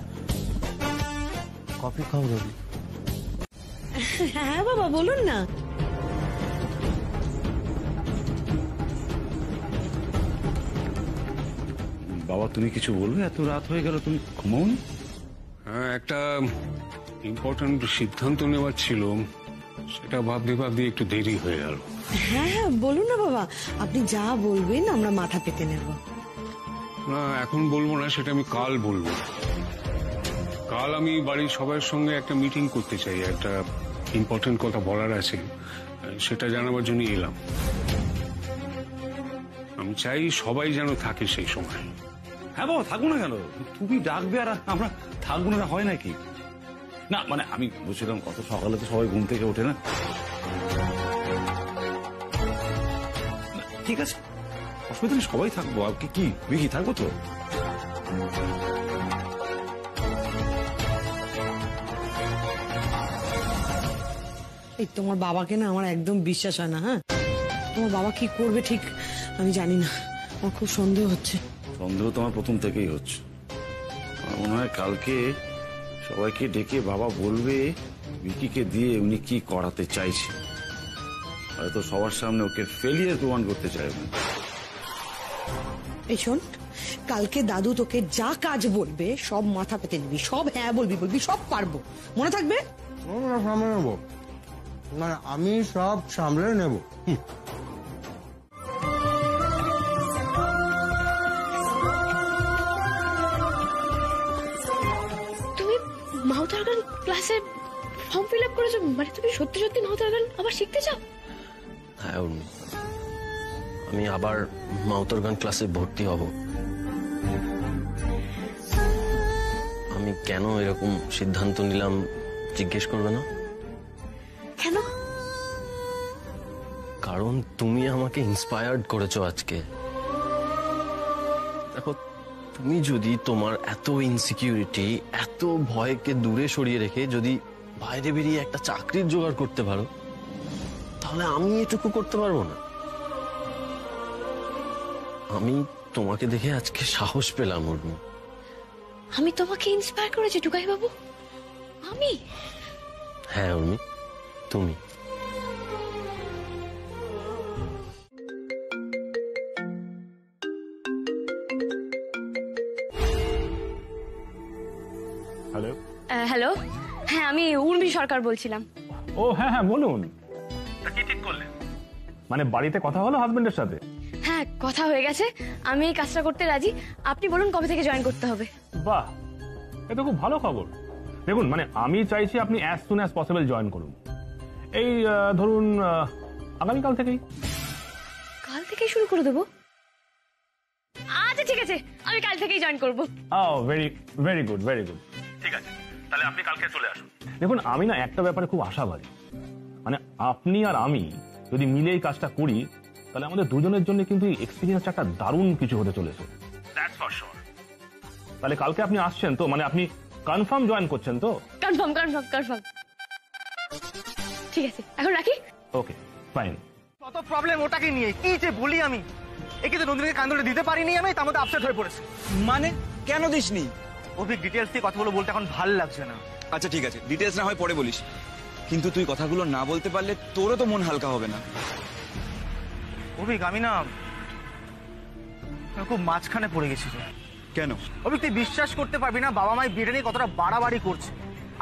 [SPEAKER 11] কফি খাও দাদু।
[SPEAKER 14] হ্যাঁ বাবা, বলুন না।
[SPEAKER 9] বাবা তুমি কিছু বলবে? এত রাত হয়ে গেল, তুমি ঘুমাওনি?
[SPEAKER 16] হ্যাঁ, একটা ইম্পর্টেন্ট সিদ্ধান্ত নেওয়ার ছিল, সেটা ভাবতে ভাবতে একটু দেরি হয়ে গেল।
[SPEAKER 14] হ্যাঁ হ্যাঁ বলুন না বাবা, আপনি যা বলবেন আমরা মাথা পেতে নেব।
[SPEAKER 16] না, এখন বলবো না, সেটা আমি কাল বলবো। কাল আমি বাড়ির সবার সঙ্গে একটা মিটিং করতে চাই, একটা ইম্পর্টেন্ট কথা বলার আছে, সেটা জানাবার জন্য এলাম। আমি চাই সবাই যেন থাকে সেই সময়।
[SPEAKER 9] হ্যাঁ বাবা, থাকবো না কেন? তুমি ডাকবে আর আমরা থাকবো না, হয় নাকি? না মানে আমি বলছিলাম, কত সকালে তো সবাই ঘুম থেকে ওঠে না। ঠিক আছে, অসুবিধা নেই, সবাই থাকবো। আর কি বিকি থাকবো তো?
[SPEAKER 14] এই তোমার বাবাকে না আমার একদম বিশ্বাস হয় না। হ্যাঁ, তোমার বাবা কি করবে ঠিক আমি জানি না, আমার খুব সন্দেহ হচ্ছে।
[SPEAKER 9] সন্দেহ তোমার প্রথম থেকেই হচ্ছে। আমার মনে হয় কালকে সবাইকে ডেকে বাবা বলবে ভিকিকে দিয়ে উনি কি করাতে চাইছে। হয়তো সবার সামনে ওকে ফেলিয়ার প্রমাণ করতে চাইবেন।
[SPEAKER 14] এই শোন, কালকে দাদু তোকে যা কাজ বলবে সব মাথা পেতে নিবি, সব হ্যাঁ বলবি, সব পারবো, মনে থাকবে?
[SPEAKER 11] সামলে নেবো, না আমি সব সামলে নেবো।
[SPEAKER 4] তুমি মাউথ অর্গান ক্লাসে ফর্ম ফিল আপ করেছো? মানে তুমি সত্যি সত্যি মাউথ অর্গান আবার শিখতে চাও?
[SPEAKER 5] হ্যাঁ উর্মি, আমি আবার মাউথ অর্গান ক্লাসে ভর্তি হব। আমি কেন এরকম সিদ্ধান্ত নিলাম জিজ্ঞেস করবে না?
[SPEAKER 4] কেন?
[SPEAKER 5] কারণ তুমি আমাকে ইন্সপায়ার্ড করেছো আজকে। দেখো, তুমি যদি তোমার এত ইনসিকিউরিটি, এত ভয়কে দূরে সরিয়ে রেখে যদি বাইরে বেরিয়ে একটা চাকরির জোগাড় করতে পারো, তাহলে আমি এটুকু করতে পারবো না? আমি তোমাকে দেখে আজকে সাহস পেলাম উর্মি।
[SPEAKER 4] আমি তোমাকে ইন্সপায়ার করেছি টুকাই বাবু? আমি?
[SPEAKER 5] হ্যাঁ উর্মি, তুমি।
[SPEAKER 17] হ্যালো।
[SPEAKER 4] হ্যালো, হ্যাঁ আমি উর্মি সরকার বলছিলাম।
[SPEAKER 17] ও হ্যাঁ হ্যাঁ বলুন। কি ঠিক করলেন? মানে বাড়িতে কথা হলো হাজবেন্ডের সাথে?
[SPEAKER 4] হ্যাঁ, কথা হয়ে গেছে, আমি এই কাজটা করতে রাজি। আপনি বলুন কবে থেকে জয়েন করতে হবে?
[SPEAKER 17] বাহ, এটা খুব ভালো খবর। দেখুন, মানে আমি চাইছি আপনি as soon as possible join করুন। এই ধরুন আগামীকাল থেকেই।
[SPEAKER 4] কাল থেকেই শুরু করে দেবো? আচ্ছা ঠিক আছে, আমি কাল থেকেই জয়েন করবো।
[SPEAKER 17] Very very good, very good. ঠিক আছে, তাহলে আপনি কালকে চলে আসুন। দেখুন, আমি না একটা ব্যাপারে খুব আশাবাদী। মানে আপনি আর আমি যদি মিলে এই কাজটা করি, তাহলে আমাদের দুজনের জন্য কিন্তু এক্সপিরিয়েন্স একটা দারুণ কিছু হতে চলেছে। That's for sure. তাহলে কালকে আপনি আসছেন তো? মানে আপনি কনফার্ম জয়েন করছেন তো?
[SPEAKER 4] Confirm confirm confirm. ঠিক আছে, এখন রাখি।
[SPEAKER 17] Okay fine.
[SPEAKER 6] কত প্রবলেম ওটাকে নিয়ে, কি যে বলি আমি। একে তো নন্দিনীকে কান্দরে দিতে পারিনি আমি, তার মধ্যে আপসেট হয়ে পড়েছে।
[SPEAKER 1] মানে কেন দিসনি?
[SPEAKER 6] অভিক ডিটেলস দিয়ে কথাগুলো বলতে এখন ভাল লাগছে না।
[SPEAKER 1] আচ্ছা ঠিক আছে, ডিটেলস না হয় পরে বলিস, কিন্তু তুই কথাগুলো না বলতে পারলে তোরও তো মন হালকা হবে না।
[SPEAKER 6] অভিক, আমি না খুব মাঝখানে পড়ে গেছি।
[SPEAKER 1] কেন?
[SPEAKER 6] অভিক, তুই বিশ্বাস করতে পারবি না, বাবা মায়ের বিয়ে নিয়ে কতটা বাড়াবাড়ি করছে।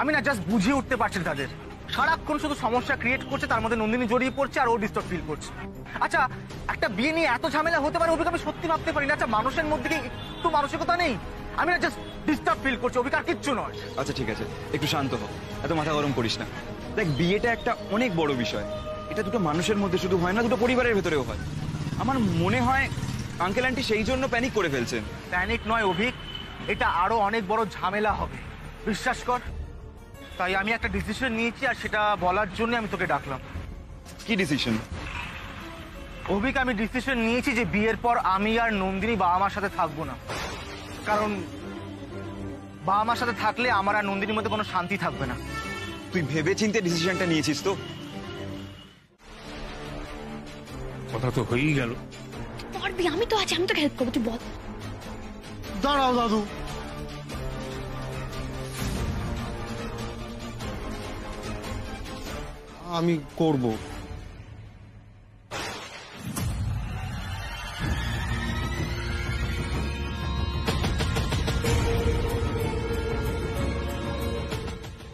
[SPEAKER 6] আমি না জাস্ট বুঝিয়ে উঠতে পারছি তাদের। সারাক্ষণ শুধু সমস্যা ক্রিয়েট করছে, তার মধ্যে নন্দিনী জড়িয়ে পড়ছে আর ও ডিস্টার্ব ফিল করছে। আচ্ছা, একটা বিয়ে নিয়ে এত ঝামেলা হতে পারে অভিক, আমি সত্যি ভাবতে পারি না। আচ্ছা, মানুষের মধ্যে কি একটু মানসিকতা নেই? আমি না জাস্ট ডিস্টার্ব ফিল করছি অভিক, আর কিচ্ছু নয়।
[SPEAKER 1] আচ্ছা ঠিক আছে, একটু শান্ত হ, এত মাথা গরম করিস না। দেখ, বিয়েটা একটা অনেক বড় বিষয়। এটা দুটো মানুষের মধ্যে শুধু হয় না, দুটো পরিবারের ভেতরেও হয়। আমার মনে হয় আঙ্কেল আন্টি সেই জন্য প্যানিক করে ফেলছেন।
[SPEAKER 6] প্যানিক নয় অভিক, এটা আরো অনেক বড় ঝামেলা হবে, বিশ্বাস কর। তাই আমি একটা ডিসিশন নিয়েছি, আর সেটা বলার জন্য আমি তোকে ডাকলাম।
[SPEAKER 1] কি ডিসিশন?
[SPEAKER 6] অভিক, আমি ডিসিশন নিয়েছি যে বিয়ের পর আমি আর নন্দিনী বাবা মার সাথে থাকবো না। কারণ বাবা মার সাথে থাকলে আমার আর নন্দিনীর মধ্যে কোনো শান্তি থাকবে না।
[SPEAKER 1] তুই ভেবেচিন্তে ডিসিশনটা নিয়েছিস তো?
[SPEAKER 16] কথা তো হয়েই গেল।
[SPEAKER 4] পারবি, আমি তো আছি, আমি তো হেল্প করবো, তুই বল।
[SPEAKER 11] দাঁড়াও দাদু, আমি করব।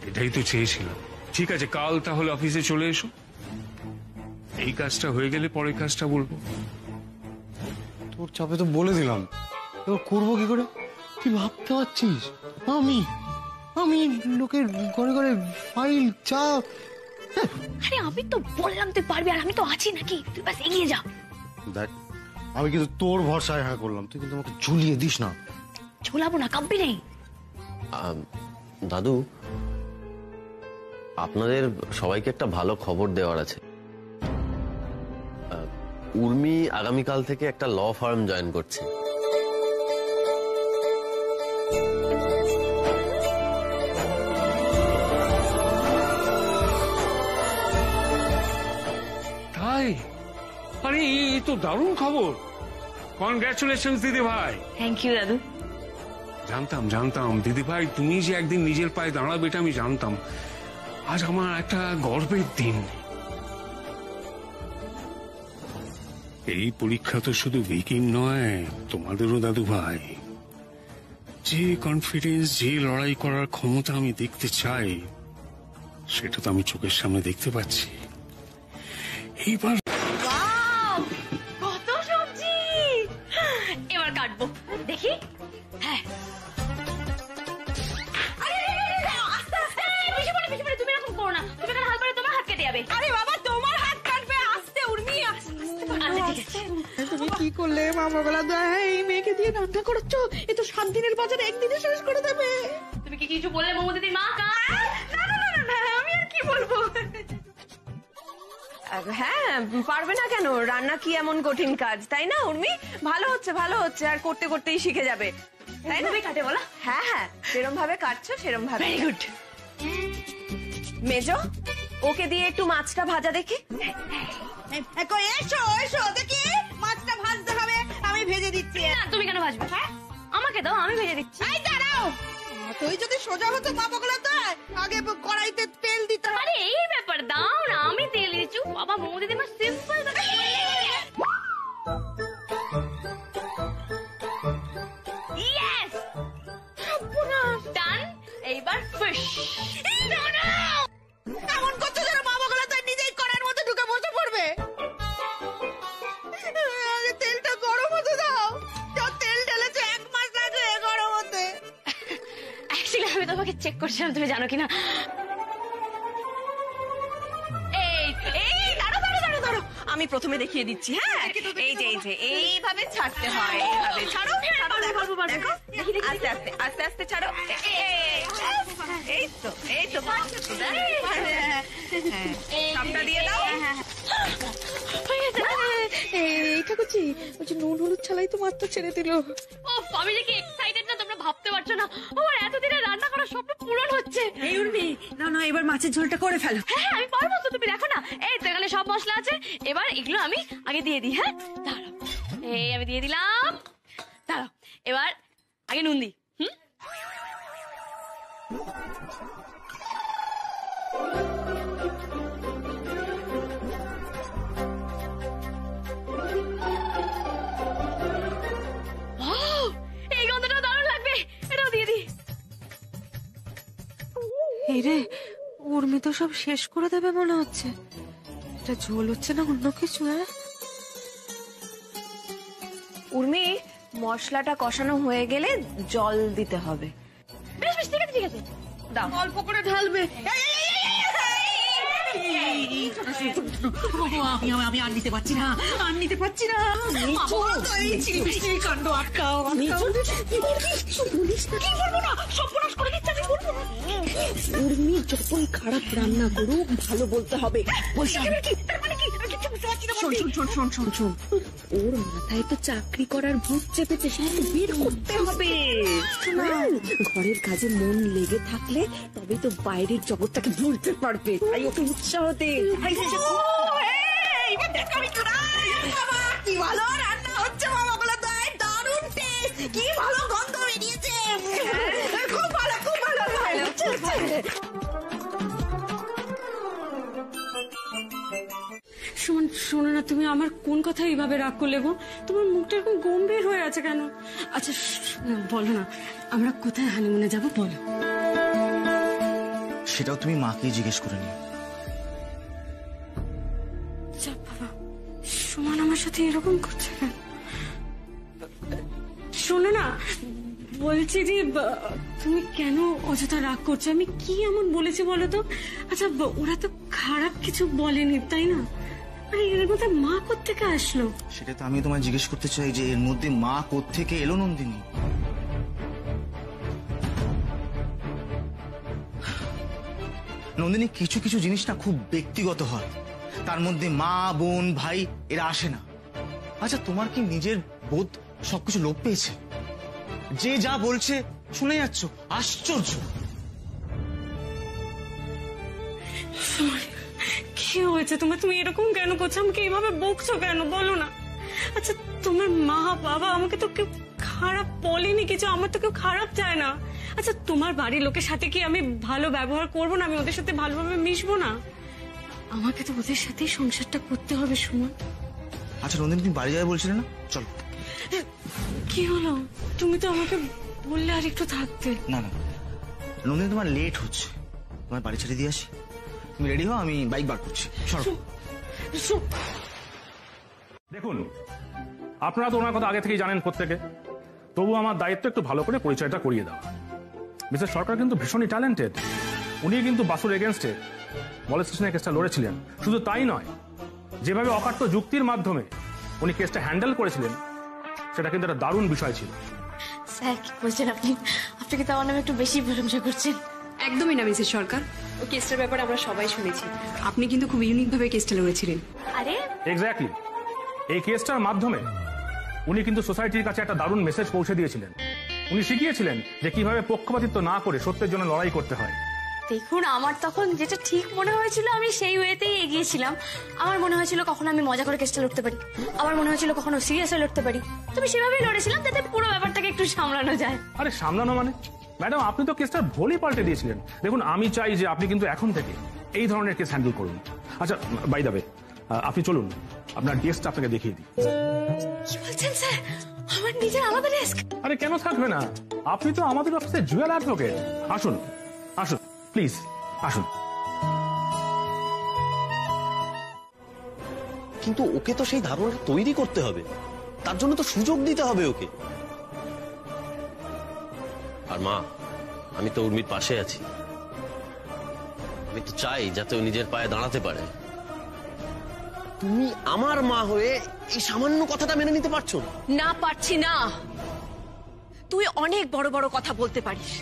[SPEAKER 16] এটাই তো চেয়েছিলাম। ঠিক আছে, কাল তাহলে অফিসে চলে এসো। এই কাজটা হয়ে গেলে পরের কাজটা বলবো।
[SPEAKER 11] তোর চাপে তো বলে দিলাম, এবার করবো কি করে? তুই ভাবতে পারছিস আমি আমি লোকের ঘরে ঘরে ফাইল চাপ?
[SPEAKER 4] আরে আমি তো বললাম তুই পারবি, আর আমি তো আছি নাকি, তুই বাস এগিয়ে যা।
[SPEAKER 11] দেখ, আমি কিন্তু তোর ভরসায় হ্যাঁ করলাম, তুই কিন্তু আমাকে ঝুলিয়ে দিস না।
[SPEAKER 4] ঝোলাবো না, কাঁপবি নেই।
[SPEAKER 5] দাদু, আপনাদের সবাইকে একটা ভালো খবর দেওয়ার আছে। উর্মি আগামীকাল থেকে একটা ল ফার্ম জয়েন করছে।
[SPEAKER 16] তাই? আরে এই তো দারুণ খবর। কনগ্রাচুলেশন দিদি ভাই।
[SPEAKER 4] থ্যাংক ইউ দাদু।
[SPEAKER 16] জানতাম দিদি ভাই তুমি যে একদিন নিজের পায়ে দাঁড়াবে এটা আমি জানতাম। আজ আমার একটা গর্বের দিন। এই পরীক্ষা তো শুধু ভিকির নয়, তোমাদেরও দাদু ভাই। যে কনফিডেন্স, যে লড়াই করার ক্ষমতা আমি দেখতে চাই, সেটা তো আমি চোখের সামনে দেখতে পাচ্ছি। এইবার
[SPEAKER 4] কত সবজি, এবার কাটবো দেখি। হ্যাঁ, তুমি এরকম করো না, তুমি এখানে হাত পারে তোমার হাত কেটে যাবে।
[SPEAKER 7] আরে বাবা, তোমার হাত কাটবে, আস্তে উর্মি, আস্তে।
[SPEAKER 15] তুমি কি করলে মামা বেলা? এই মেয়েকে দিয়ে রান্না করাচ্ছ, এ তো 7 দিনের বাজার একদিনে শেষ করে দেবে।
[SPEAKER 4] তুমি কি কিছু বললে মমতা দিদির মা?
[SPEAKER 7] না, আমি আর কি বলবো। হ্যাঁ, পারবে না কেন? রান্না কি এমন কঠিন কাজ, তাই না উর্মি? ভালো হচ্ছে, আর করতে করতেই শিখে যাবে, তাই না?
[SPEAKER 4] কাটে বলা?
[SPEAKER 7] হ্যাঁ, যেরম ভাবে কাটছো সেরম ভাবে।
[SPEAKER 4] Very good.
[SPEAKER 7] মেজো, ওকে দিয়ে একটু মাছটা ভাজা দেখি।
[SPEAKER 15] এসো দেখি, মাছটা ভাজতে হবে, আমি ভেজে দিচ্ছি।
[SPEAKER 4] না, তুমি কেন ভাজবে? হ্যাঁ, আমাকে দাও, আমি ভেজে দিচ্ছি।
[SPEAKER 15] এই দাঁড়াও, তুই যদি সোজা হতো মা বগলা তো আগে কড়াইতে তেল দিতে।
[SPEAKER 4] আরে এই ব্যাপার, দাও না, আমি তেল দিচ্ছি। বাবা, মমতা দিদি মা সিম্পল। ইয়েস, ডান। এইবার ফিশ।
[SPEAKER 15] এমন করছো যেন মা বগলা তো নিজেই কড়াইয়ের মধ্যে ঢুকে বসে পড়বে। আগে তেলটা গরম হতে দাও, যা তেল ঢেলেছে 1 মাস আগে গরম হতে।
[SPEAKER 4] অ্যাকচুয়ালি আমি তোমাকে চেক করছিলাম, তুমি জানো কিনা।
[SPEAKER 7] ধরো, আমি প্রথমে দেখিয়ে দিচ্ছি। হ্যাঁ, এই যে এইভাবে ছাড়তে হয়, এইভাবে ছাড়ো। দেখো, আস্তে আস্তে ছাড়ো। এই তো সবটা দিয়ে দাও।
[SPEAKER 15] এই ঠাকুরজি, ওই যে নুন হলুদ ছালাই তো মাত্র ছেড়ে দিল।
[SPEAKER 4] আমি যে কি এক্সাইটেড না তোমরা ভাবতে পারছো না। আমার এতদিনে রান্না করার স্বপ্ন পূরণ হচ্ছে।
[SPEAKER 7] এই উর্মি, না এবার মাছের ঝোলটা করে ফেলো।
[SPEAKER 4] হ্যাঁ, আমি পারবো তো, তুমি দেখো না। এই তো এখানে সব মশলা আছে, এবার এগুলো আমি আগে দিয়ে দিই। হ্যাঁ, দাঁড়াও, এই আমি দিয়ে দিলাম। দাঁড়াও, এবার আগে নুন দিই। এই গন্ধটা দারুণ লাগবে, এটাও দিয়ে দিই।
[SPEAKER 7] এই রে, উর্মি তো সব শেষ করে দেবে মনে হচ্ছে। এটা ঝোল হচ্ছে না অন্য কিছু? হ্যাঁ উর্মি, মশলাটা কষানো হয়ে গেলে জল দিতে হবে।
[SPEAKER 4] বেশ, ঠিক আছে, দাও।
[SPEAKER 15] অল্প করে ঢালবে। আমি আর নিতে পারছি না, আর নিতে পারছি না। এই চিলিমিলির কাণ্ড আটকাও, আটকাও। বলিস না, কি বলবো না, সর্বনাশ করে দিচ্ছে, আমি বলবো না। উর্মি যতই খারাপ রান্না করুক ভালো বলতে হবে। শোন, ওর মাথায় তো চাকরি করার ভূত চেপেছে, সেটা বের করতে হবে। ঘরের কাজে মন লেগে থাকলে তবে তো বাইরের জগৎটাকে ভুলতে পারবে। তাই ওকে উৎসাহ দে। কি ভালো রান্না হচ্ছে বাবা, বলে দেয় দারুণ টেস্ট, কি ভালো গন্ধ বেরিয়েছে, খুব ভালো, খুব ভালো।
[SPEAKER 3] শোনো না, তুমি আমার কোন কথা এইভাবে রাগ করলে গো? তোমার মুখটা এরকম গম্ভীর হয়ে আছে কেন? আচ্ছা বলো না, আমরা কোথায় হানিমুনে যাবো বলো।
[SPEAKER 6] সেটাও তুমি মাকে জিজ্ঞেস করে নিও।
[SPEAKER 3] বাবা, সুমন আমার সাথে এরকম করছে কেন? শোনো না, বলছি যে তুমি কেন অযথা রাগ করছো? আমি কি এমন বলেছি বলো তো? আচ্ছা ওরা তো খারাপ কিছু বলেনি, তাই না? আরে এর মধ্যে মা কোত্থেকে আসলো?
[SPEAKER 6] সেটা তো আমি তোমায় জিজ্ঞেস করতে চাই যে এর মধ্যে মা কোত্থেকে এলো নন্দিনী? নন্দিনী, কিছু কিছু জিনিস না খুব ব্যক্তিগত হয়, তার মধ্যে মা বোন ভাই এরা আসে না। আচ্ছা তোমার কি নিজের বোধ সবকিছু লোপ পেয়েছে? যে যা বলছে শুনে যাচ্ছ, আশ্চর্য।
[SPEAKER 3] কি হয়েছে তোমার? তুমি এরকম কেন করছো? আমাকে এইভাবে বকছো কেন বলো না? আচ্ছা তোমার মা বাবা আমাকে তো কেউ খারাপ বলেনি কিছু, আমার তো কেউ খারাপ চায় না। আচ্ছা তোমার বাড়ির লোকের সাথে কি আমি ভালো ব্যবহার করবো না? আমি ওদের সাথে ভালোভাবে মিশবো না? আমাকে তো ওদের সাথেই সংসারটা করতে হবে সুমন।
[SPEAKER 6] আচ্ছা নন্দিনী, তুমি বাড়ি যাবে বলছিলে না? চলো।
[SPEAKER 3] কি হলো? তুমি তো আমাকে বললে আর একটু থাকতে।
[SPEAKER 6] না না নন্দিনী, তোমার লেট হচ্ছে, তোমার বাড়ি ছেড়ে দিয়ে আসি। তুমি রেডি হও, আমি বাইক বার করছি।
[SPEAKER 17] দেখুন, আপনারা তো ওনার কথা আগে থেকেই জানেন প্রত্যেকে, তবু আমার দায়িত্ব একটু ভালো করে পরিচয়টা করিয়ে দেওয়া। মিস্টার সরকার কিন্তু ভীষণই ট্যালেন্টেড। উনি কিন্তু বাসুর এগেনস্টে মলেস্টেশনের কেসটা লড়েছিলেন। শুধু তাই নয়, যেভাবে অকাট্য যুক্তির মাধ্যমে উনি কেসটা হ্যান্ডেল করেছিলেন, সেটা কিন্তু একটা দারুণ বিষয় ছিল।
[SPEAKER 12] স্যার কি বলছেন আপনি? আপনি কিন্তু আমার নামে একটু বেশি প্রশংসা করছেন।
[SPEAKER 18] একদমই না মিসেস সরকার, ও কেসটার ব্যাপারে আমরা সবাই শুনেছি। আপনি কিন্তু খুব ইউনিক ভাবে কেসটা লড়েছিলেন।
[SPEAKER 12] আরে
[SPEAKER 17] এক্স্যাক্টলি, এই কেসটার মাধ্যমে উনি কিন্তু সোসাইটির কাছে একটা দারুণ মেসেজ পৌঁছে দিয়েছিলেন। উনি শিখিয়েছিলেন যে কিভাবে পক্ষপাতিত্ব না করে সত্যের জন্য লড়াই করতে হয়।
[SPEAKER 12] দেখুন, আমার তখন যেটা ঠিক মনে হয়েছিল আমি সেই ওয়েতেই এগিয়েছিলাম। আমার মনে হয়েছিল কখনো আমি মজা করে কেসটা লড়তে পারি, আমার মনে হয়েছিল কখনো সিরিয়াসে লড়তে পারি। তুমি সেভাবেই লড়েছিলাম, যাতে পুরো ব্যাপারটাকে একটু সামলানো যায়।
[SPEAKER 17] আরে সামলানো মানে? ম্যাডাম, আপনি তো কেসটার ভোলই পাল্টে দিয়েছিলেন। দেখুন, আমি চাই যে আপনি কিন্তু এখন থেকে এই ধরনের কেস হ্যান্ডেল করুন। আচ্ছা বাই দ্য ওয়ে, আপনি চলুন, আপনার ডেস্কটা আপনাকে দেখিয়ে দিই।
[SPEAKER 12] কি বলছেন স্যার? আমার নিজের আলাদা ডেস্ক?
[SPEAKER 17] আরে কেন থাকবে না? আপনি তো আমাদের অফিসে জুয়েল অ্যাডভোকেট। আসুন আসুন প্লিজ, আসুন।
[SPEAKER 5] কিন্তু ওকে তো সেই ধারণা তৈরি করতে হবে, তার জন্য তো সুযোগ দিতে হবে ওকে। আর মা, আমি তো উর্মির পাশে আছি। আমি তো চাই যাতে ও নিজের পায়ে দাঁড়াতে পারে। তুমি আমার মা হয়ে এই সামান্য কথাটা মেনে নিতে পারছো না?
[SPEAKER 3] না পারছি না। তুই অনেক বড় বড় কথা বলতে পারিস,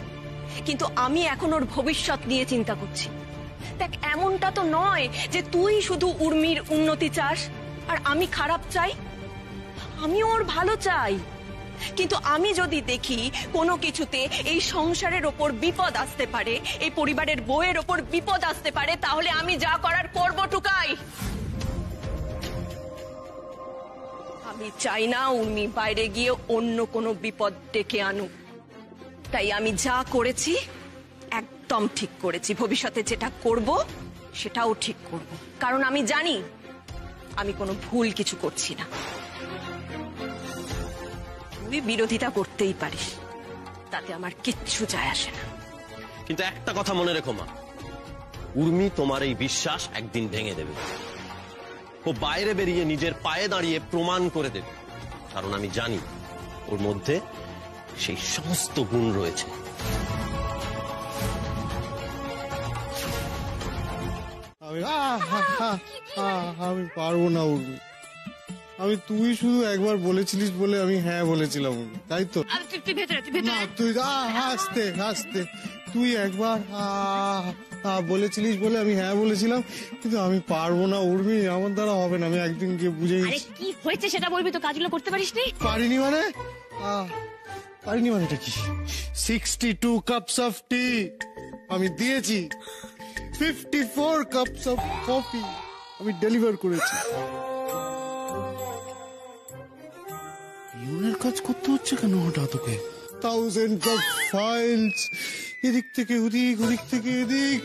[SPEAKER 3] কিন্তু আমি এখন ওর ভবিষ্যৎ নিয়ে চিন্তা করছি। দেখ, এমনটা তো নয় যে তুই শুধু উর্মির উন্নতি চাস আর আমি খারাপ চাই। আমি ওর ভালো চাই, কিন্তু আমি যদি দেখি কোনো কিছুতে এই সংসারের ওপর বিপদ আসতে পারে, এই পরিবারের বউয়ের ওপর বিপদ আসতে পারে, তাহলে আমি যা করার করব টুকাই। আমি চাই না উর্মি বাইরে গিয়ে অন্য কোনো বিপদ ডেকে আনুক। তাই আমি যা করেছি একদম ঠিক করেছি। ভবিষ্যতে যেটা করব সেটাও ঠিক করব, কারণ আমি জানি আমি কোনো ভুল কিছু করছি না। তুই বিরোধিতা করতেই পারিস, তাতে আমার কিচ্ছু যায় আসে না।
[SPEAKER 5] কিন্তু একটা কথা মনে রেখো মা, উর্মি তোমার এই বিশ্বাস একদিন ভেঙে দেবে। ও বাইরে বেরিয়ে নিজের পায়ে দাঁড়িয়ে প্রমাণ করে দেবে, কারণ আমি জানি ওর মধ্যে সেই সমস্ত গুণ রয়েছে।
[SPEAKER 11] আমি পারবো না উর্মি, আমি তুই শুধু একবার বলেছিলিস বলে আমি হ্যাঁ বলেছিলাম উর্মি, তাই তো? না তুই হাসতে হাসতে তুই একবার বলেছিলিস বলে আমি হ্যাঁ বলেছিলাম, কিন্তু আমি পারবো না উর্মি, আমার দ্বারা হবে না, আমি একদিন গিয়ে বুঝে
[SPEAKER 12] আরে কি হয়েছে সেটা বলবি তো, কাজগুলো করতে পারিস নি?
[SPEAKER 11] পারিনি মানে পারিনি মানেটা কি? 62 কাপস অফ টি আমি দিয়েছি, 54 কাপস অফ কফি আমি ডেলিভার করেছি। ইউনের কাজ করতে হচ্ছে কেন হঠাৎ তোকে? থাউজেন্ড অফ ফাইলস, এদিক থেকে ওদিক, ওদিক থেকে এদিক।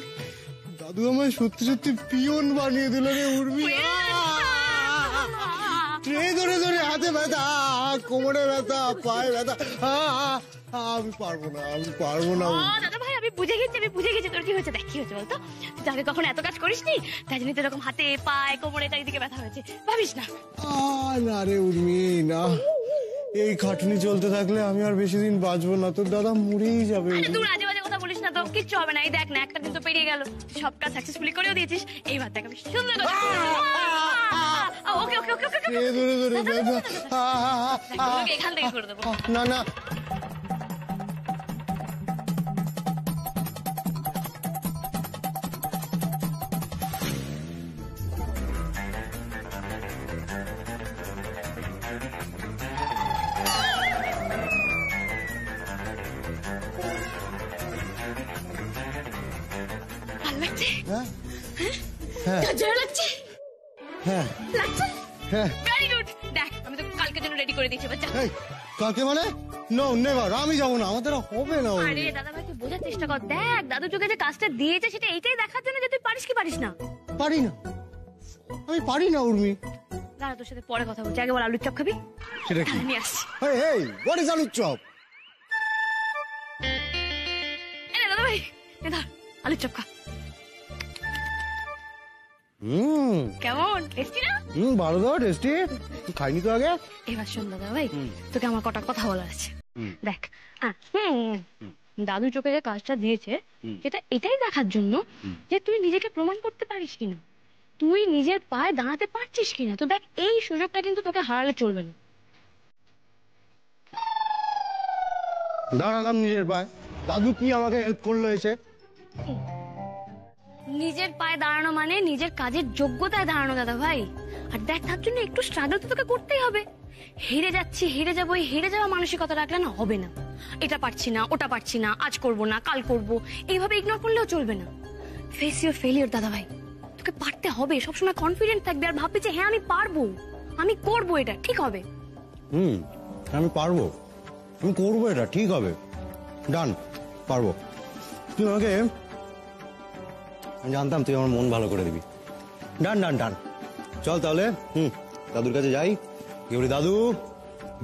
[SPEAKER 11] দাদু আমায় সত্যি সত্যি পিয়ন বানিয়ে দিল রে উর্মি। ট্রে ধরে ধরে হাতে ব্যথা, কোমরে ব্যথা, পায়ে ব্যথা, আমি পারবো না, আমি পারবো না।
[SPEAKER 12] দাদা ভাই আমি বুঝে গেছি তোর কি হয়েছে। দেখ কি হয়েছে বলতো, তুই আগে কখনো এত কাজ করিস নি, তাই জন্য তোর এরকম হাতে পায়ে কোমরে চারিদিকে ব্যথা হয়েছে, ভাবিস না।
[SPEAKER 11] না রে উর্মি না, এই খাটনি চলতে থাকলে আমি আর বেশি দিন বাঁচবো না, তোর দাদা মরেই যাবে।
[SPEAKER 12] তুই আজে বাজে কথা বলিস না তো, কিচ্ছু হবে না। এই দেখ না, একটা দিন তো পেরিয়ে গেল, সব কাজ সাকসেসফুলি করেও দিয়েছিস, এইবার দেখ আমি সুন্দর করে ওকে ওকে ওকে ওকে
[SPEAKER 11] ধরে ধরে
[SPEAKER 12] এখান থেকে করে দেবো।
[SPEAKER 11] না না কাকে মানে? নো নেভার, আমি যাবো না, আমাদের হবে না।
[SPEAKER 12] আরে দাদা ভাই তুই বোঝার চেষ্টা কর, দেখ দাদু চোখে যে কাজটা দিয়েছে সেটা এইটাই দেখার জন্য যে তুই পারিস কি পারিস না।
[SPEAKER 11] পারি না, আমি পারি না উর্মি।
[SPEAKER 12] দাঁড়া তোর সাথে পরে কথা বলছি, আগে বল আলুর চপ খাবি?
[SPEAKER 11] সেটা কি?
[SPEAKER 12] আমি আসছি।
[SPEAKER 11] হেই হোয়াট ইজ আলুর চপ?
[SPEAKER 12] এই দাদা ভাই এই ধর আলুর চপ খা। কেমন টেস্টি না?
[SPEAKER 11] ভালো দাও, টেস্টি। খাইনি তো আগে।
[SPEAKER 12] এবার শোন দাদা ভাই, তোকে আমার কটা কথা বলার আছে। দেখ দাদু চোখে যে কাজটা দিয়েছে সেটা এটাই দেখার জন্য যে তুই নিজেকে প্রমাণ করতে পারিস কিনা, তুই নিজের পায়ে দাঁড়াতে পারছিস কিনা। তো দেখ এই সুযোগটা কিন্তু তোকে হারালে চলবে না।
[SPEAKER 11] দাঁড়ালাম নিজের পায়ে, দাদু কি আমাকে হেল্প করলো এসে?
[SPEAKER 12] নিজের পায়ে দাঁড়ানো মানে নিজের কাজের যোগ্যতায় দাঁড়ানো দাদা ভাই। আর দেখ তার জন্য একটু স্ট্রাগল তো তোকে করতেই হবে। হেরে যাচ্ছি, হেরে যাবো, এই হেরে যাওয়া মানসিকতা রাখলে না হবে না। এটা পারছি না, ওটা পারছি না, আজ করব না, কাল করব, এইভাবে ইগনোর করলেও চলবে না। ফেস ইউর ফেলিওর দাদা ভাই, তোকে পারতে হবে। সবসময় কনফিডেন্ট থাকবে আর ভাববি যে হ্যাঁ আমি পারবো, আমি করবো, এটা ঠিক হবে।
[SPEAKER 11] আমি পারবো, আমি করবো, এটা ঠিক হবে, ডান, পারবো। তুই আমাকে, আমি জানতাম তুই আমার মন ভালো করে দিবি। ডান ডান ডান, চল তাহলে দাদুর কাছে যাই, গিয়ে বলি দাদু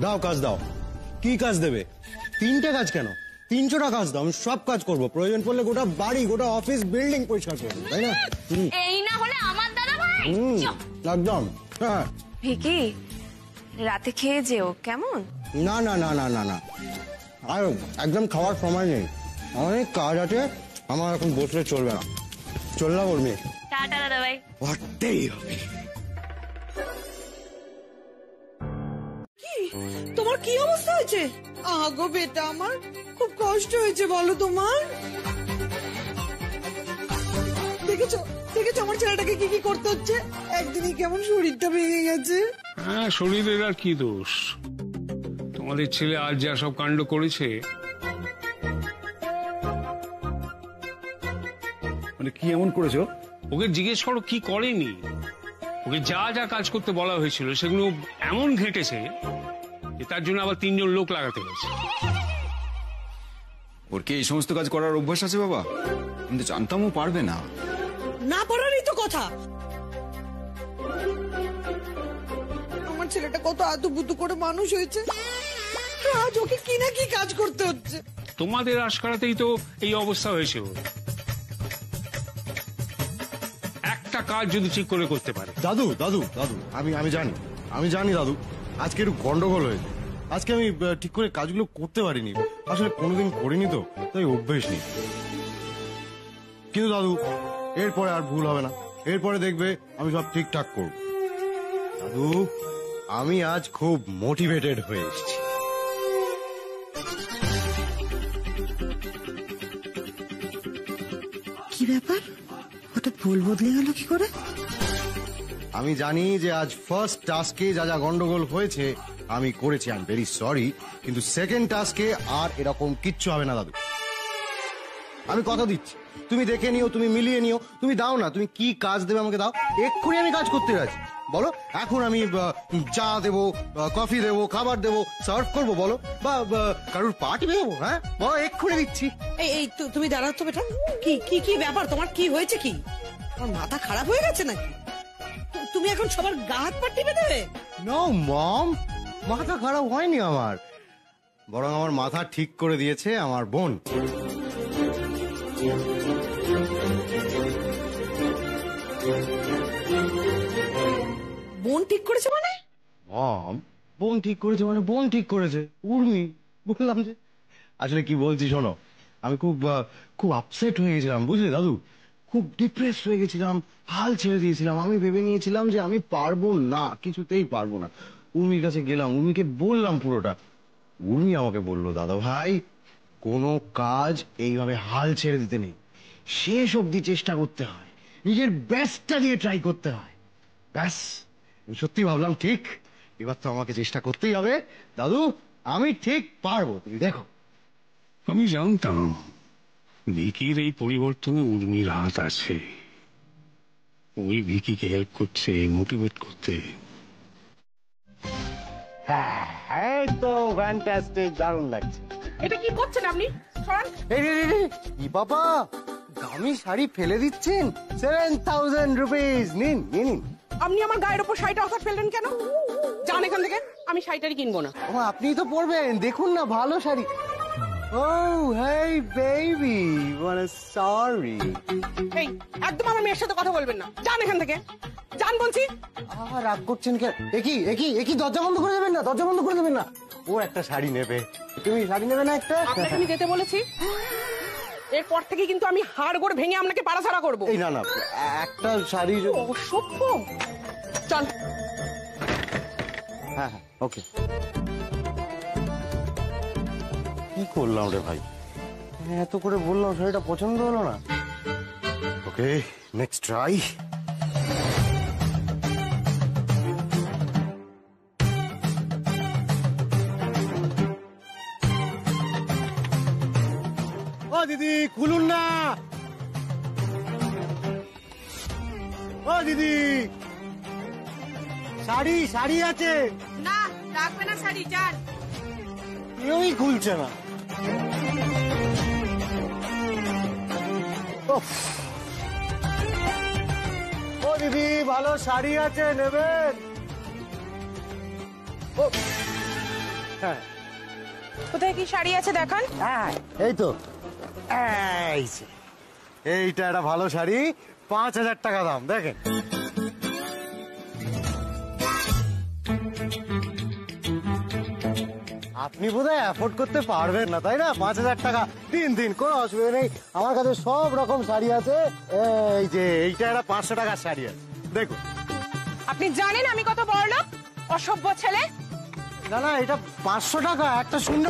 [SPEAKER 11] দাও কাজ দাও। কি কাজ দেবে? 3টে কাজ কেন, 300টা কাজ দাও, আমি সব কাজ করবো। প্রয়োজন পড়লে গোটা বাড়ি, গোটা অফিস বিল্ডিং পরিষ্কার করবো, তাই না?
[SPEAKER 12] এই না হলে আমার দাদা ভাই
[SPEAKER 11] একদম। হ্যাঁ
[SPEAKER 7] ভিকি, রাতে খেয়ে যেও কেমন?
[SPEAKER 11] না না না না না না, আর একদম খাওয়ার সময় নেই, অনেক কাজ আছে, আমার এখন বসলে চলবে না। চললাম ওর মেয়ে।
[SPEAKER 12] টাটা দাদা ভাই।
[SPEAKER 11] ওটাই হবে।
[SPEAKER 14] তোমার কি অবস্থা হয়েছে? আগো বেটা আমার খুব কষ্ট হয়েছে, বলো তোমার? দেখেছো দেখেছো আমার ছেলেটাকে কি কি করতে হচ্ছে, একদিনই কেমন শরীরটা ভেঙে গেছে।
[SPEAKER 16] হ্যাঁ, শরীরের আর কি দোষ, তোমাদের ছেলে আজ যা সব কাণ্ড করেছে।
[SPEAKER 10] মানে কি এমন করেছো?
[SPEAKER 16] ওকে জিজ্ঞেস করো কি করেনি। ওকে যা যা কাজ করতে বলা হয়েছিল সেগুলো এমন ঘেঁটেছে যে তার জন্য আবার 3জন লোক লাগাতে হয়েছে।
[SPEAKER 1] ওর কি এই সমস্ত কাজ করার অভ্যাস আছে বাবা? আমি তো জানতাম ও পারবে না।
[SPEAKER 14] না পারারই তো কথা। আমার ছেলেটা কত আতুপুতু করে মানুষ হয়েছে, আজ ওকে কি না কি কাজ করতে হচ্ছে।
[SPEAKER 16] তোমাদের আশকারাতেই তো এই অবস্থা হয়েছে। ওর একটা কাজ যদি ঠিক করে করতে পারে।
[SPEAKER 11] দাদু দাদু দাদু আমি জানি দাদু, আজকে একটু গন্ডগোল হয়েছে। আজকে আমি ঠিক করে কাজগুলো করতে পারিনি, আসলে কোনোদিন করিনি তো, তাই অভ্যেস নেই। কিন্তু দাদু এরপরে আর ভুল হবে না, এরপরে দেখবে আমি সব ঠিকঠাক করব। দাদু, আমি আজ খুব মোটিভেটেড হয়ে এসেছি।
[SPEAKER 14] কি ব্যাপার, হঠাৎ ভুল বদলে গেল কি করে?
[SPEAKER 11] আমি জানি যে আজ ফার্স্ট টাস্কে যা যা গন্ডগোল হয়েছে আমি করেছি, আই এম ভেরি সরি, কিন্তু সেকেন্ড টাস্কে আর এরকম কিচ্ছু হবে না দাদু। আমি কথা দিচ্ছি, তুমি দেখে নিও, তুমি মিলিয়ে নিও, তুমি দাও না, তুমি কি কাজ দেবে আমাকে দাও, এক্ষুনি আমি কাজ করতে রাজি। বলো, এখন আমি চা দেবো, কফি দেবো, খাবার দেবো, সার্ভ করবো, বলো, বা কারোর পার্টি দেবো, হ্যাঁ বলো, এক্ষুনি দিচ্ছি।
[SPEAKER 14] এই তুমি দাঁড়াও তো বেটা, কি কি কি ব্যাপার, তোমার কি হয়েছে? কি তোমার মাথা খারাপ হয়ে গেছে নাকি? তুমি এখন সবার গা হাত পা টিপে দেবে?
[SPEAKER 11] নো মম, মাথা খারাপ হয়নি আমার, বরং আমার মাথা ঠিক করে দিয়েছে আমার বোন।
[SPEAKER 14] বোন ঠিক করেছে মানে?
[SPEAKER 11] মম, বোন ঠিক করেছে মানে বোন ঠিক করেছে, উর্মি, বললাম যে। আসলে কি বলছি শোনো, আমি খুব আপসেট হয়ে গেছিলাম, বুঝলে দাদু, খুব ডিপ্রেস হয়ে গেছিলাম, হাল ছেড়ে দিয়েছিলাম। আমি ভেবে নিয়েছিলাম যে আমি পারবো না, কিছুতেই পারবো না। উর্মির কাছে গেলাম, উর্মিকে বললাম পুরোটা। উর্মি আমাকে বললো, দাদা ভাই, কোনো কাজ এইভাবে হাল ছেড়ে দিতে নেই, শেষ অবধি চেষ্টা করতে হয়, নিজের বেস্টটা দিয়ে ট্রাই করতে হয়। ব্যাস, সত্যি ভাবলাম ঠিক, এবার তো আমাকে চেষ্টা করতেই হবে। দাদু, আমি ঠিক পারবো, তুমি দেখো।
[SPEAKER 16] আমি জানতাম ভিকির এই পরিবর্তনে উর্মির হাত আছে, ওই ভিকিকে হেল্প করছে, মোটিভেট করতে।
[SPEAKER 11] হ্যাঁ, তো ফ্যান্টাস্টিক, দারুণ লাগছে।
[SPEAKER 14] এটা কি করছেন আপনি?
[SPEAKER 11] কি বাবা, দামি শাড়ি ফেলে দিচ্ছেন? 7,000 রুপিস, নিন নিন।
[SPEAKER 14] আপনি আমার গায়ের উপর শাড়িটা অফার ফেললেন কেন? যান এখান থেকে, আমি শাড়িটারি কিনবো না।
[SPEAKER 11] আপনিই তো পরবেন, দেখুন না ভালো sari. Oh, hey baby, what a sorry.
[SPEAKER 14] এই, একদম আমার মেয়ের সাথে কথা বলবেন না, যান এখান থেকে, যান বলছি।
[SPEAKER 11] রাগ করছেন কেন? একই দরজা বন্ধ করে দেবেন না, দরজা বন্ধ করে দেবেন না। ও একটা শাড়ি নেবে, তুমি শাড়ি নেবে না একটা?
[SPEAKER 14] আপনাকে আমি যেতে বলেছি, এরপর থেকে কিন্তু আমি হাড় গোড় ভেঙে আপনাকে পাড়াছাড়া করবো।
[SPEAKER 11] এই না, একটা শাড়ি।
[SPEAKER 14] অসভ্য, চল।
[SPEAKER 11] হ্যাঁ, ওকে। কি করলাম রে ভাই, এত করে বললাম, শাড়িটা পছন্দ হলো না। ওকে, নেক্সট ট্রাই। ও দিদি, খুলুন না। ও দিদি, শাড়ি আছে
[SPEAKER 14] না, রাখবে না শাড়ি, যান।
[SPEAKER 11] কেউই খুলছে না। ও দিদি, ভালো শাড়ি আছে, নেবেন? হ্যাঁ,
[SPEAKER 14] কোথায় কি শাড়ি আছে দেখান।
[SPEAKER 11] হ্যাঁ, এই তো, এইটা একটা ভালো শাড়ি, 5,000 টাকা দাম, দেখেন। আপনি বোধহয় অ্যাফোর্ড করতে পারবেন না, তাই না? 5,000 টাকা দিন, কোনো অসুবিধা নেই, আমার কাছে সব রকম শাড়ি আছে। এই যে এইটা একটা 500 টাকার শাড়ি আছে, দেখুন।
[SPEAKER 14] আপনি জানেন আমি কত বড়লোক, অসভ্য ছেলে।
[SPEAKER 11] না, এটা 500 টাকা, একটা শূন্য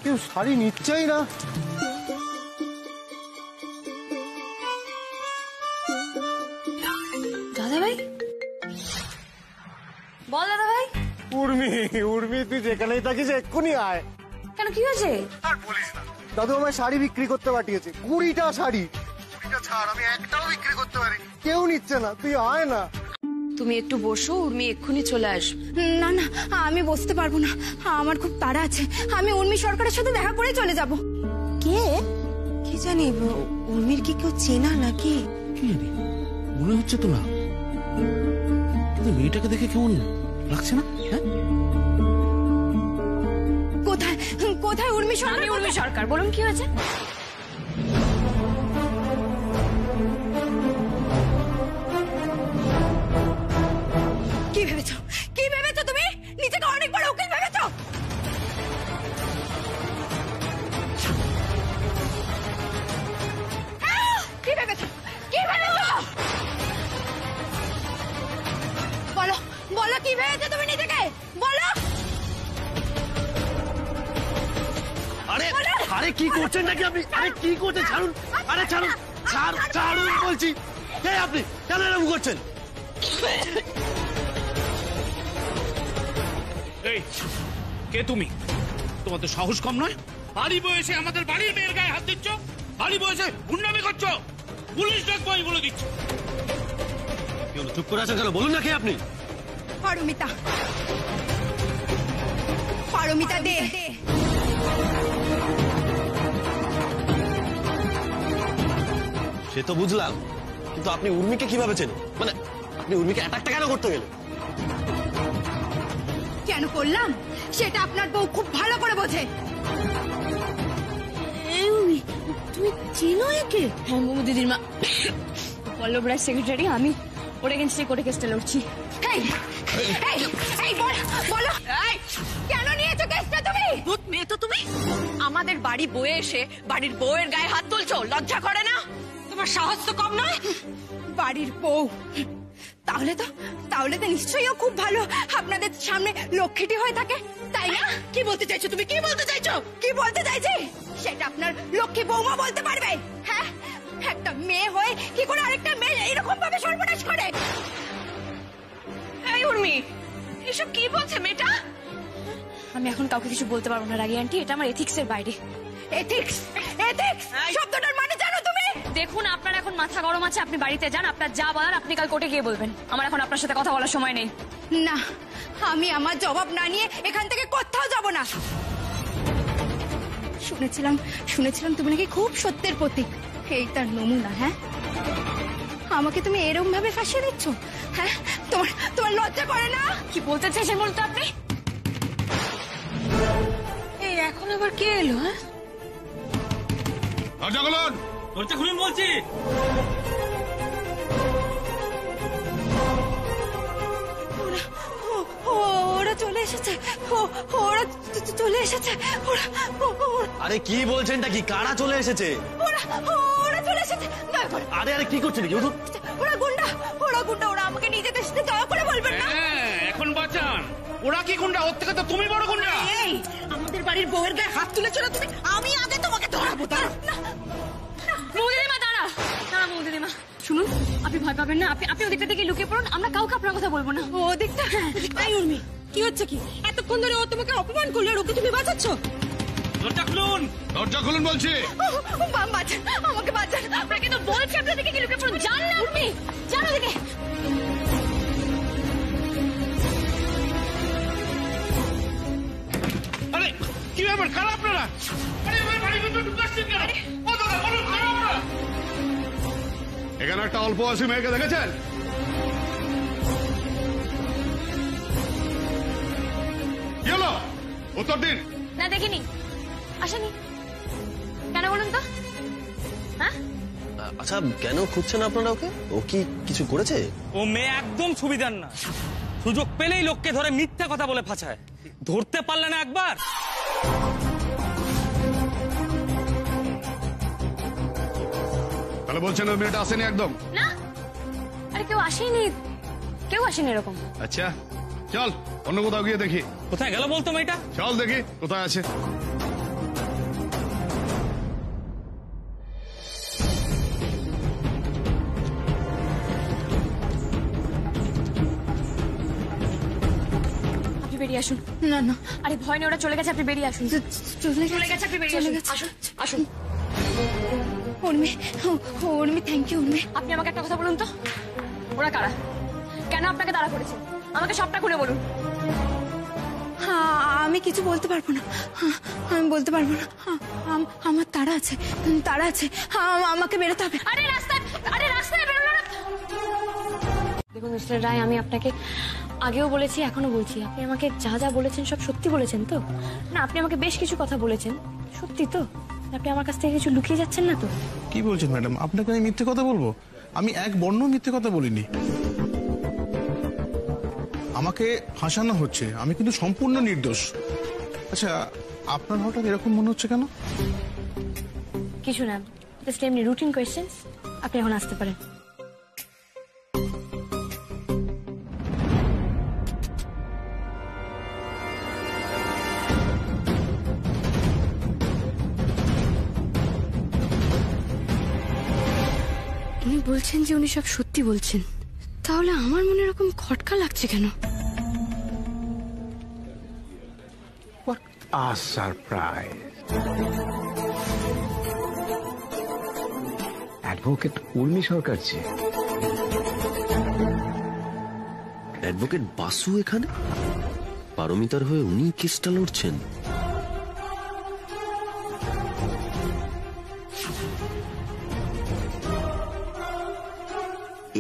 [SPEAKER 11] কেউ শাড়ি নিচ্ছেই না।
[SPEAKER 12] দাদা ভাই, বল দাদা ভাই।
[SPEAKER 11] উর্মি, তুই যেখানেই থাকিস এক্ষুনি আয়।
[SPEAKER 12] কেন, কি হয়েছে?
[SPEAKER 11] আর বলিস না, দাদু আমায় শাড়ি বিক্রি করতে পাঠিয়েছে, 20টা শাড়ি। 20টা ছাড়, আমি একটাও বিক্রি করতে পারি, কেউ নিচ্ছে না, তুই আয় না।
[SPEAKER 12] তুমি একটু বসো, উর্মি এক্ষুনি চলে আসবে।
[SPEAKER 4] না না, আমি বসতে পারবো না, আমার খুব তাড়া আছে, আমি উর্মি সরকারের সাথে দেখা করে চলে যাব।
[SPEAKER 14] কে? কি জানি, উর্মির কি কেউ চেনা নাকি?
[SPEAKER 5] কি জানি, মনে হচ্ছে তো না, মেয়েটাকে দেখে কেমন লাগছে না? হ্যাঁ,
[SPEAKER 4] কোথায় উর্মি সরকার?
[SPEAKER 12] আমি উর্মি সরকার, বলুন কি হয়েছে?
[SPEAKER 4] কি ভেবেছো তুমি? নিজেকে অনেক বড় উকিল ভেবেছো?
[SPEAKER 12] বলো কি ভেবেছো তুমি নিজেকে, বলো।
[SPEAKER 5] আরে আরে কি করছেন নাকি আপনি? আরে কি করছেন? ছাড়ুন, আরে ছাড়ুন, ছাড়ুন বলছি। কে আপনি? কেন এরকম করছেন?
[SPEAKER 9] এই কে তুমি? তোমার তো সাহস কম নয়? বাড়ি বয়সে আমাদের বাড়ির মেয়ের গায়ে হাত দিচ্ছ, বাড়ি বয়সে গুন্ডামি করছো। পুলিশ ডাকবো আমি বলে দিচ্ছি।
[SPEAKER 5] চুপ করে আছেন কেন? বলুন না কে আপনি?
[SPEAKER 12] পারমিতা, পারমিতা দে।
[SPEAKER 5] সে তো বুঝলাম, কিন্তু আপনি উর্মিকে কিভাবে চেনেন? মানে আপনি উর্মিকে অ্যাটাকটা কেন করতে গেলেন?
[SPEAKER 12] কেন করলাম সেটা আপনার বউ খুব ভালো করে বোঝে।
[SPEAKER 4] তুমি চেনো একে? হ্যাঁ মমু দিদির মা, পল্লব রায় সেক্রেটারি। আমি ওর এগেন্সটে কোর্টে কেসটা লড়ছি।
[SPEAKER 12] বলো কেন নিয়েছো কেসটা তুমি?
[SPEAKER 3] ভূত মেয়ে তো তুমি, আমাদের বাড়ি বয়ে এসে বাড়ির বউয়ের গায়ে হাত তুলছো, লজ্জা করে না? তোমার সাহস তো কম নয়।
[SPEAKER 12] বাড়ির বউ তাহলে তো নিশ্চয়ই ও খুব ভালো আপনাদের সামনে লক্ষ্মীটি হয়ে থাকে, তাই না?
[SPEAKER 3] কি বলতে চাইছো তুমি? কি বলতে চাইছো?
[SPEAKER 12] কি বলতে চাইছি সেটা আপনার লক্ষ্মী বৌমা বলতে পারবে। হ্যাঁ, একটা মেয়ে হয়ে কি করে আরেকটা মেয়ে এইরকম ভাবে সর্বনাশ করে?
[SPEAKER 3] এই উর্মি, এসব কি বলছে মেয়েটা?
[SPEAKER 4] আমি এখন কাউকে কিছু বলতে পারবো না রাগি আন্টি, এটা আমার এথিক্স এর বাইরে।
[SPEAKER 12] এথিক্স শব্দটার মানে জানো তুমি?
[SPEAKER 4] দেখুন আপনার এখন মাথা গরম আছে, আপনি বাড়িতে যান, আপনার যা বলার আপনি কাল কোর্টে গিয়ে বলবেন। আমার এখন আপনার সাথে কথা বলার সময় নেই।
[SPEAKER 12] না, আমি আমার জবাব না নিয়ে এখান থেকে কোথাও যাব না। শুনেছিলাম তুমি নাকি খুব সত্যের প্রতীক, এই তার নমুনা। হ্যাঁ, আমাকে তুমি এরকম ভাবে ফাঁসিয়ে দিচ্ছ? হ্যাঁ, তোমার লজ্জা করে না?
[SPEAKER 4] কি বলতে চাইছেন বলতো আপনি?
[SPEAKER 3] এই এখন আবার কে এলো? হ্যাঁ,
[SPEAKER 9] দরজা খুলুন।
[SPEAKER 2] দরজা খুলুন বলছি।
[SPEAKER 12] ওরা চলে এসেছে, ওরা চলে এসেছে।
[SPEAKER 5] আরে কি বলছেনটা কি? কারা চলে এসেছে?
[SPEAKER 12] ওরা চলে এসেছে, দয়া করে।
[SPEAKER 5] আরে কি করছেন?
[SPEAKER 12] ওরা গুন্ডা, ওরা আমাকে নিয়ে যেতে এসেছে, দয়া করে বলবেন না।
[SPEAKER 9] এখন বাঁচান। ওরা কি গুন্ডা? ওর থেকে তো তুমি বড় গুন্ডা।
[SPEAKER 3] এই আমাদের বাড়ির বউয়ের গায়ে হাত তুলেছো না তুমি? আমি আগে তোমাকে ধরাবো।
[SPEAKER 4] মৌদিদিমা দাঁড়া, মৌদিদিমা শুনুন, আপনি ভয় পাবেন না, আপনি ওদিকটা থেকে লুকিয়ে পড়ুন, আমরা কাউকে আপনার কথা বলবো না।
[SPEAKER 12] ওদিকটা?
[SPEAKER 3] এই উর্মি, কি হচ্ছে কি? এতক্ষণ ধরে ও তোমাকে অপমান করলো আর ওকে তুমি বাঁচাচ্ছ?
[SPEAKER 2] দরজা খুলুন,
[SPEAKER 9] দরজা খুলুন বলছি।
[SPEAKER 12] আমাকে বাঁচান।
[SPEAKER 4] আপনাকে তো বলছি আপনার দিকে লুকিয়ে পড়ুন। যান না আপনি, যান ওদিকে।
[SPEAKER 9] আরে কি ব্যাপার? কারা আপনারা? আরে আমার বাড়ির ভিতরে ঢুকাচ্ছেন কেন? ও দাদা বলুন, কারা আপনারা? এখানে একটা অল্প বয়সী মেয়েকে দেখেছেন? কি হলো? উত্তর দিন।
[SPEAKER 4] না দেখিনি, আসেনি। কেন বলুন তো? হ্যাঁ,
[SPEAKER 5] আচ্ছা কেন খুঁজছেন আপনারা ওকে? ও কি কিছু করেছে?
[SPEAKER 2] ও মেয়ে একদম সুবিধার না, সুযোগ পেলেই লোককে ধরে মিথ্যা কথা বলে ফাঁসায়। ধরতে পারলে না একবার?
[SPEAKER 9] তাহলে বলছেন ওই মেয়েটা আসেনি একদম?
[SPEAKER 4] না, আরে কেউ আসেনি এরকম।
[SPEAKER 9] আচ্ছা চল অন্য কোথাও গিয়ে দেখি।
[SPEAKER 2] কোথায় গেল বলতো মেয়েটা?
[SPEAKER 9] চল দেখি কোথায় আছে।
[SPEAKER 4] আপনি বেরিয়ে আসুন। না, আরে ভয় নেই, ওরা চলে গেছে, আপনি বেরিয়ে আসুন। চলে গেছে, আপনি বেরিয়ে আসুন। আসুন।
[SPEAKER 12] Urmi, thank you Urmi.
[SPEAKER 4] আপনি আমাকে একটা কথা বলুন তো, ওরা কারা? কেন আপনাকে তাড়া করেছে? আমাকে সবটা খুলে বলুন।
[SPEAKER 12] আমি কিছু বলতে পারবো না, আমি বলতে পারবো না। আমার তাড়া আছে। আমাকে বেরোতে হবে।
[SPEAKER 4] আরে রাস্তায় বেরোনো না। দেখুন মিস্টার রায়, আমি আপনাকে আগেও বলেছি, এখনো বলছি, আপনি আমাকে যা যা বলেছেন সব সত্যি বলেছেন তো? না, আপনি আমাকে বেশ কিছু কথা বলেছেন, সত্যি তো? আপনি আমার কাছ থেকে কিছু লুকিয়ে যাচ্ছেন না তো?
[SPEAKER 19] কি বলছেন ম্যাডাম? আপনাকে আমি মিথ্যে কথা বলবো? আমি এক বর্ণ মিথ্যে কথা বলিনি। আমাকে ফাঁসানো হচ্ছে, আমি কিন্তু সম্পূর্ণ নির্দোষ। আচ্ছা, আপনার হঠাৎ এরকম মনে হচ্ছে কেন?
[SPEAKER 4] কিছু না, জাস্ট এমনি রুটিন কোয়েশ্চেন্স। আপনি এখন আসতে পারেন। বলছেন যে উনি সব সত্যি বলছেন, তাহলে আমার মনে এরকম খটকা লাগছে কেন?
[SPEAKER 9] সারপ্রাইজ! অ্যাডভোকেট উর্মি সরকার জি।
[SPEAKER 5] অ্যাডভোকেট বাসু এখানে? পারমিতার হয়ে উনি কেসটা লড়ছেন?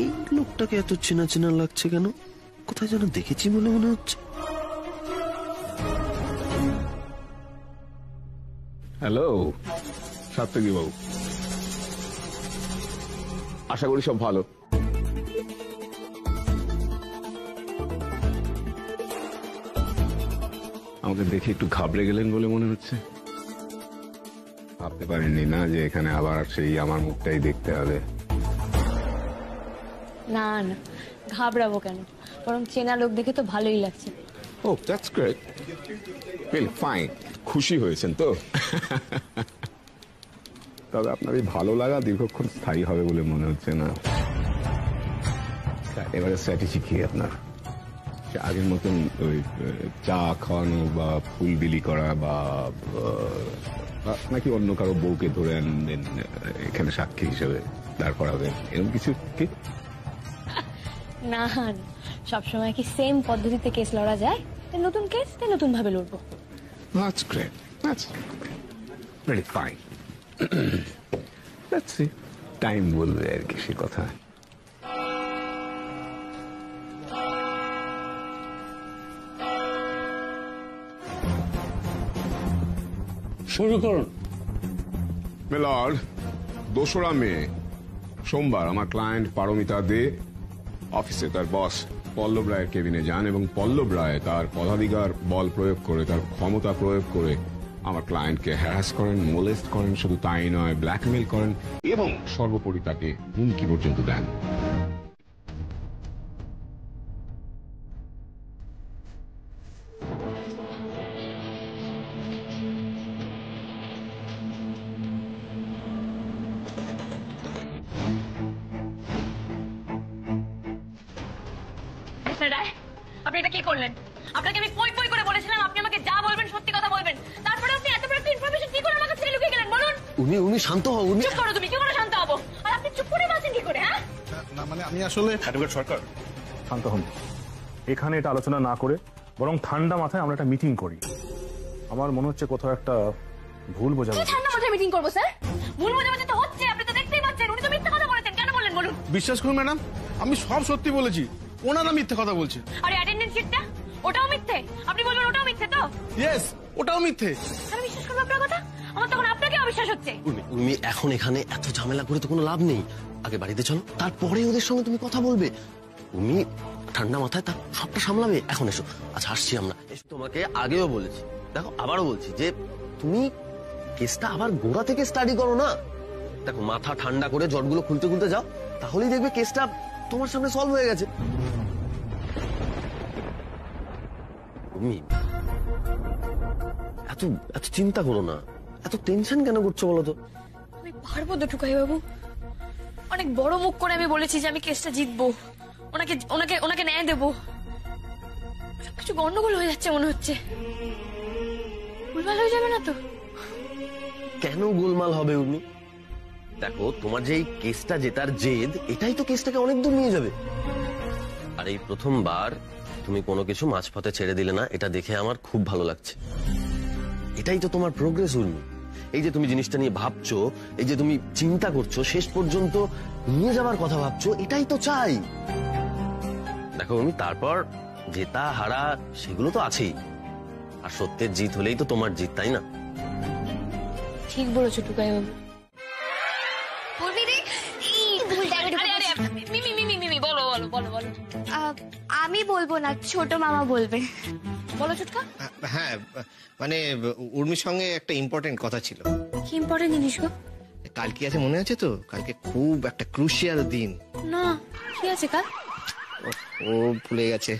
[SPEAKER 5] এই লোকটাকে এত চেনা চেনা লাগছে কেন? কোথায় যেন দেখেছি মনে মনে হচ্ছে।
[SPEAKER 9] হ্যালো সাত্তকী বাবু, আশা করি সব ভালো। আমাকে দেখে একটু ঘাবড়ে গেলেন বলে মনে হচ্ছে। ভাবতে পারেননি না যে এখানে আবার সেই আমার মুখটাই দেখতে হবে।
[SPEAKER 12] না না, ঘাবড়াবো কেন, বরং চেনা লোক দেখে তো ভালোই লাগছে।
[SPEAKER 9] ও দ্যাটস গ্রেট, ওয়েল ফাইন। খুশি হয়েছেন তো? তবে আপনার এই ভালো লাগা দীর্ঘক্ষণ স্থায়ী হবে বলে মনে হচ্ছে না। এবারে স্ট্র্যাটেজি কি আপনার? আগের মতন ওই চা খাওয়ানো বা ফুল বিলি করা বা নাকি অন্য কারো বউকে ধরে আনবেন এখানে সাক্ষী হিসেবে দাঁড় করাবেন, এরকম কিছু কি?
[SPEAKER 12] না, সবসময় কি সেম পদ্ধতিতে কেস লড়া যায়? নতুন কেস তাই নতুন ভাবে লড়বো।
[SPEAKER 9] That's great. That's very fine. Let's see. Time বলবে আর কি সে কথা।
[SPEAKER 16] শুরু করুন।
[SPEAKER 9] মিলর্ড, 2রা মে সোমবার আমার ক্লায়েন্ট পারমিতা দে অফিসে তার বস পল্লব রায়ের কেবিনে যান এবং পল্লব রায় তার পদাধিকার বল প্রয়োগ করে, তার ক্ষমতা প্রয়োগ করে আমার ক্লায়েন্টকে হ্যারাস করেন, মোলেস্ট করেন। শুধু তাই নয়, ব্ল্যাকমেল করেন এবং সর্বোপরি তাকে হুমকি পর্যন্ত দেন।
[SPEAKER 12] আপনি এটা কি করলেন? আপনাকে আমি পই পই করে বলেছিলাম আপনি আমাকে যা বলবেন সত্যি কথা বলবেন, তারপরে আপনি এত বড় একটা ইনফরমেশন কি করে আমার কাছে লুকিয়ে গেলেন বলুন?
[SPEAKER 5] উনি শান্ত হও।
[SPEAKER 12] চুপ করো তুমি, কি করে শান্ত হবো? আর আপনি চুপ করে বলছেন কি করে? হ্যাঁ
[SPEAKER 19] না মানে আমি আসলে
[SPEAKER 17] অ্যাডভোকেট সরকার শান্ত হন। এখানে এটা আলোচনা না করে বরং ঠান্ডা মাথায় আমরা একটা মিটিং করি। আমার মনে হচ্ছে কোথাও একটা ভুল বোঝাবুঝি।
[SPEAKER 12] ঠান্ডা মাথায় মিটিং করবো স্যার? ভুল বোঝাবুঝি তো হচ্ছে, আপনি তো দেখতেই পাচ্ছেন। উনি তো মিথ্যা কথা বলেছেন, কেন বললেন বলুন?
[SPEAKER 19] বিশ্বাস করুন ম্যাডাম, আমি সব সত্যি বলেছি, ওনারা মিথ্যে কথা বলছে।
[SPEAKER 12] আর অ্যাটেন্ডেন্স শিটটা ওটাও মিথ্যে? আপনি বলবেন ওটাও মিথ্যে তো?
[SPEAKER 19] ইয়েস, ওটাও মিথ্যে।
[SPEAKER 12] আমি বিশ্বাস করবো আপনার কথা? আমার তখন আপনাকে অবিশ্বাস হচ্ছে।
[SPEAKER 5] উর্মি, এখন এখানে এত ঝামেলা করে তো কোনো লাভ নেই। আগে বাড়িতে চলো, তারপরে ওদের সঙ্গে তুমি কথা বলবে। উর্মি ঠান্ডা মাথায় তার সবটা সামলাবে। এখন এসো। আচ্ছা আসছি আমরা। তোমাকে আগেও বলেছি, দেখো আবারও বলছি যে তুমি কেসটা আবার গোড়া থেকে স্টাডি করো না। দেখো মাথা ঠান্ডা করে জটগুলো খুলতে খুলতে যাও, তাহলেই দেখবে কেসটা তোমার সামনে সলভ হয়ে গেছে। উর্মি এত এত চিন্তা করো না, এত টেনশন কেন করছো বলো তো?
[SPEAKER 12] আমি পারবো তো টুকাই বাবু। অনেক বড় মুখ করে আমি বলেছি যে আমি কেসটা জিতবো, ওনাকে ওনাকে ওনাকে ন্যায় দেবো। সবকিছু গন্ডগোল হয়ে যাচ্ছে মনে হচ্ছে। গোলমাল হয়ে যাবে না তো?
[SPEAKER 5] কেন গোলমাল হবে উর্মি? দেখো তোমার যে এই কেসটা জেতার জেদ, এটাই তো কেসটাকে অনেক দূর নিয়ে যাবে। আর এই প্রথমবার তুমি কোনো কিছু মাঝপথে ছেড়ে দিলে না, এটা দেখে আমার খুব ভালো লাগছে। এটাই তো তোমার প্রোগ্রেস উর্মি। এই যে তুমি জিনিসটা নিয়ে ভাবছো, এই যে তুমি চিন্তা করছো, শেষ পর্যন্ত নিয়ে যাবার কথা ভাবছো, এটাই তো চাই। দেখো উর্মি, তারপর জেতা হারা সেগুলো তো আছেই, আর সত্যের জিত হলেই তো তোমার জিত, তাই না?
[SPEAKER 12] ঠিক বলেছো টুকাই বাবু।
[SPEAKER 4] আমি বলবো না, ছোট মামা বলবে।
[SPEAKER 12] বলো ছোটকা।
[SPEAKER 11] হ্যাঁ মানে উর্মির সঙ্গে একটা ইম্পর্টেন্ট কথা ছিল।
[SPEAKER 12] কি ইম্পর্টেন্ট জিনিস গো?
[SPEAKER 11] কাল কি আছে মনে আছে তো? কালকে খুব একটা ক্রুশিয়াল দিন।
[SPEAKER 12] না, কি আছে কাল?
[SPEAKER 11] ও ভুলে গেছে,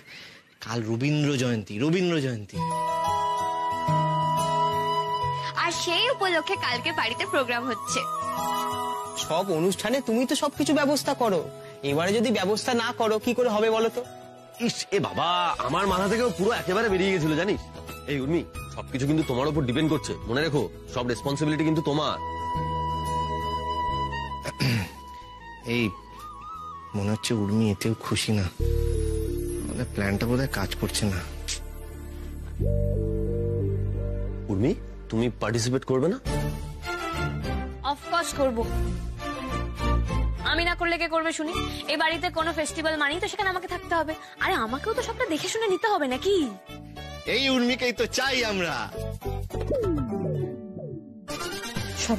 [SPEAKER 11] কাল রবীন্দ্র জয়ন্তী। রবীন্দ্র জয়ন্তী
[SPEAKER 4] আর সেই উপলক্ষে কালকে বাড়িতে প্রোগ্রাম হচ্ছে।
[SPEAKER 20] সব অনুষ্ঠানে তুমি তো সবকিছু ব্যবস্থা করো, এবারে যদি ব্যবস্থা না করো কি করে হবে বলো তো?
[SPEAKER 5] ইস, এ বাবা, আমার মাথা থেকেও পুরো একেবারে বেরিয়ে গেছিল জানিস। এই উর্মি, সবকিছু কিন্তু তোমার উপর ডিপেন্ড করছে, মনে রেখো, সব রেসপন্সিবিলিটি কিন্তু তোমার।
[SPEAKER 11] এই মনে হচ্ছে উর্মি এতেও খুশি না, আমাদের প্ল্যানটা বোধহয় কাজ করছে না।
[SPEAKER 5] উর্মি, তুমি পার্টিসিপেট করবে না?
[SPEAKER 12] অফকোর্স করব। আমি না করলে কে করবে শুনি? এই বাড়িতে কোনো ফেস্টিভ্যাল মানেই তো সেখানে আমাকে থাকতে হবে। আরে আমাকেও তো সবটা দেখে শুনে নিতে হবে নাকি?
[SPEAKER 11] এই উর্মিকেই তো চাই আমরা।
[SPEAKER 4] সব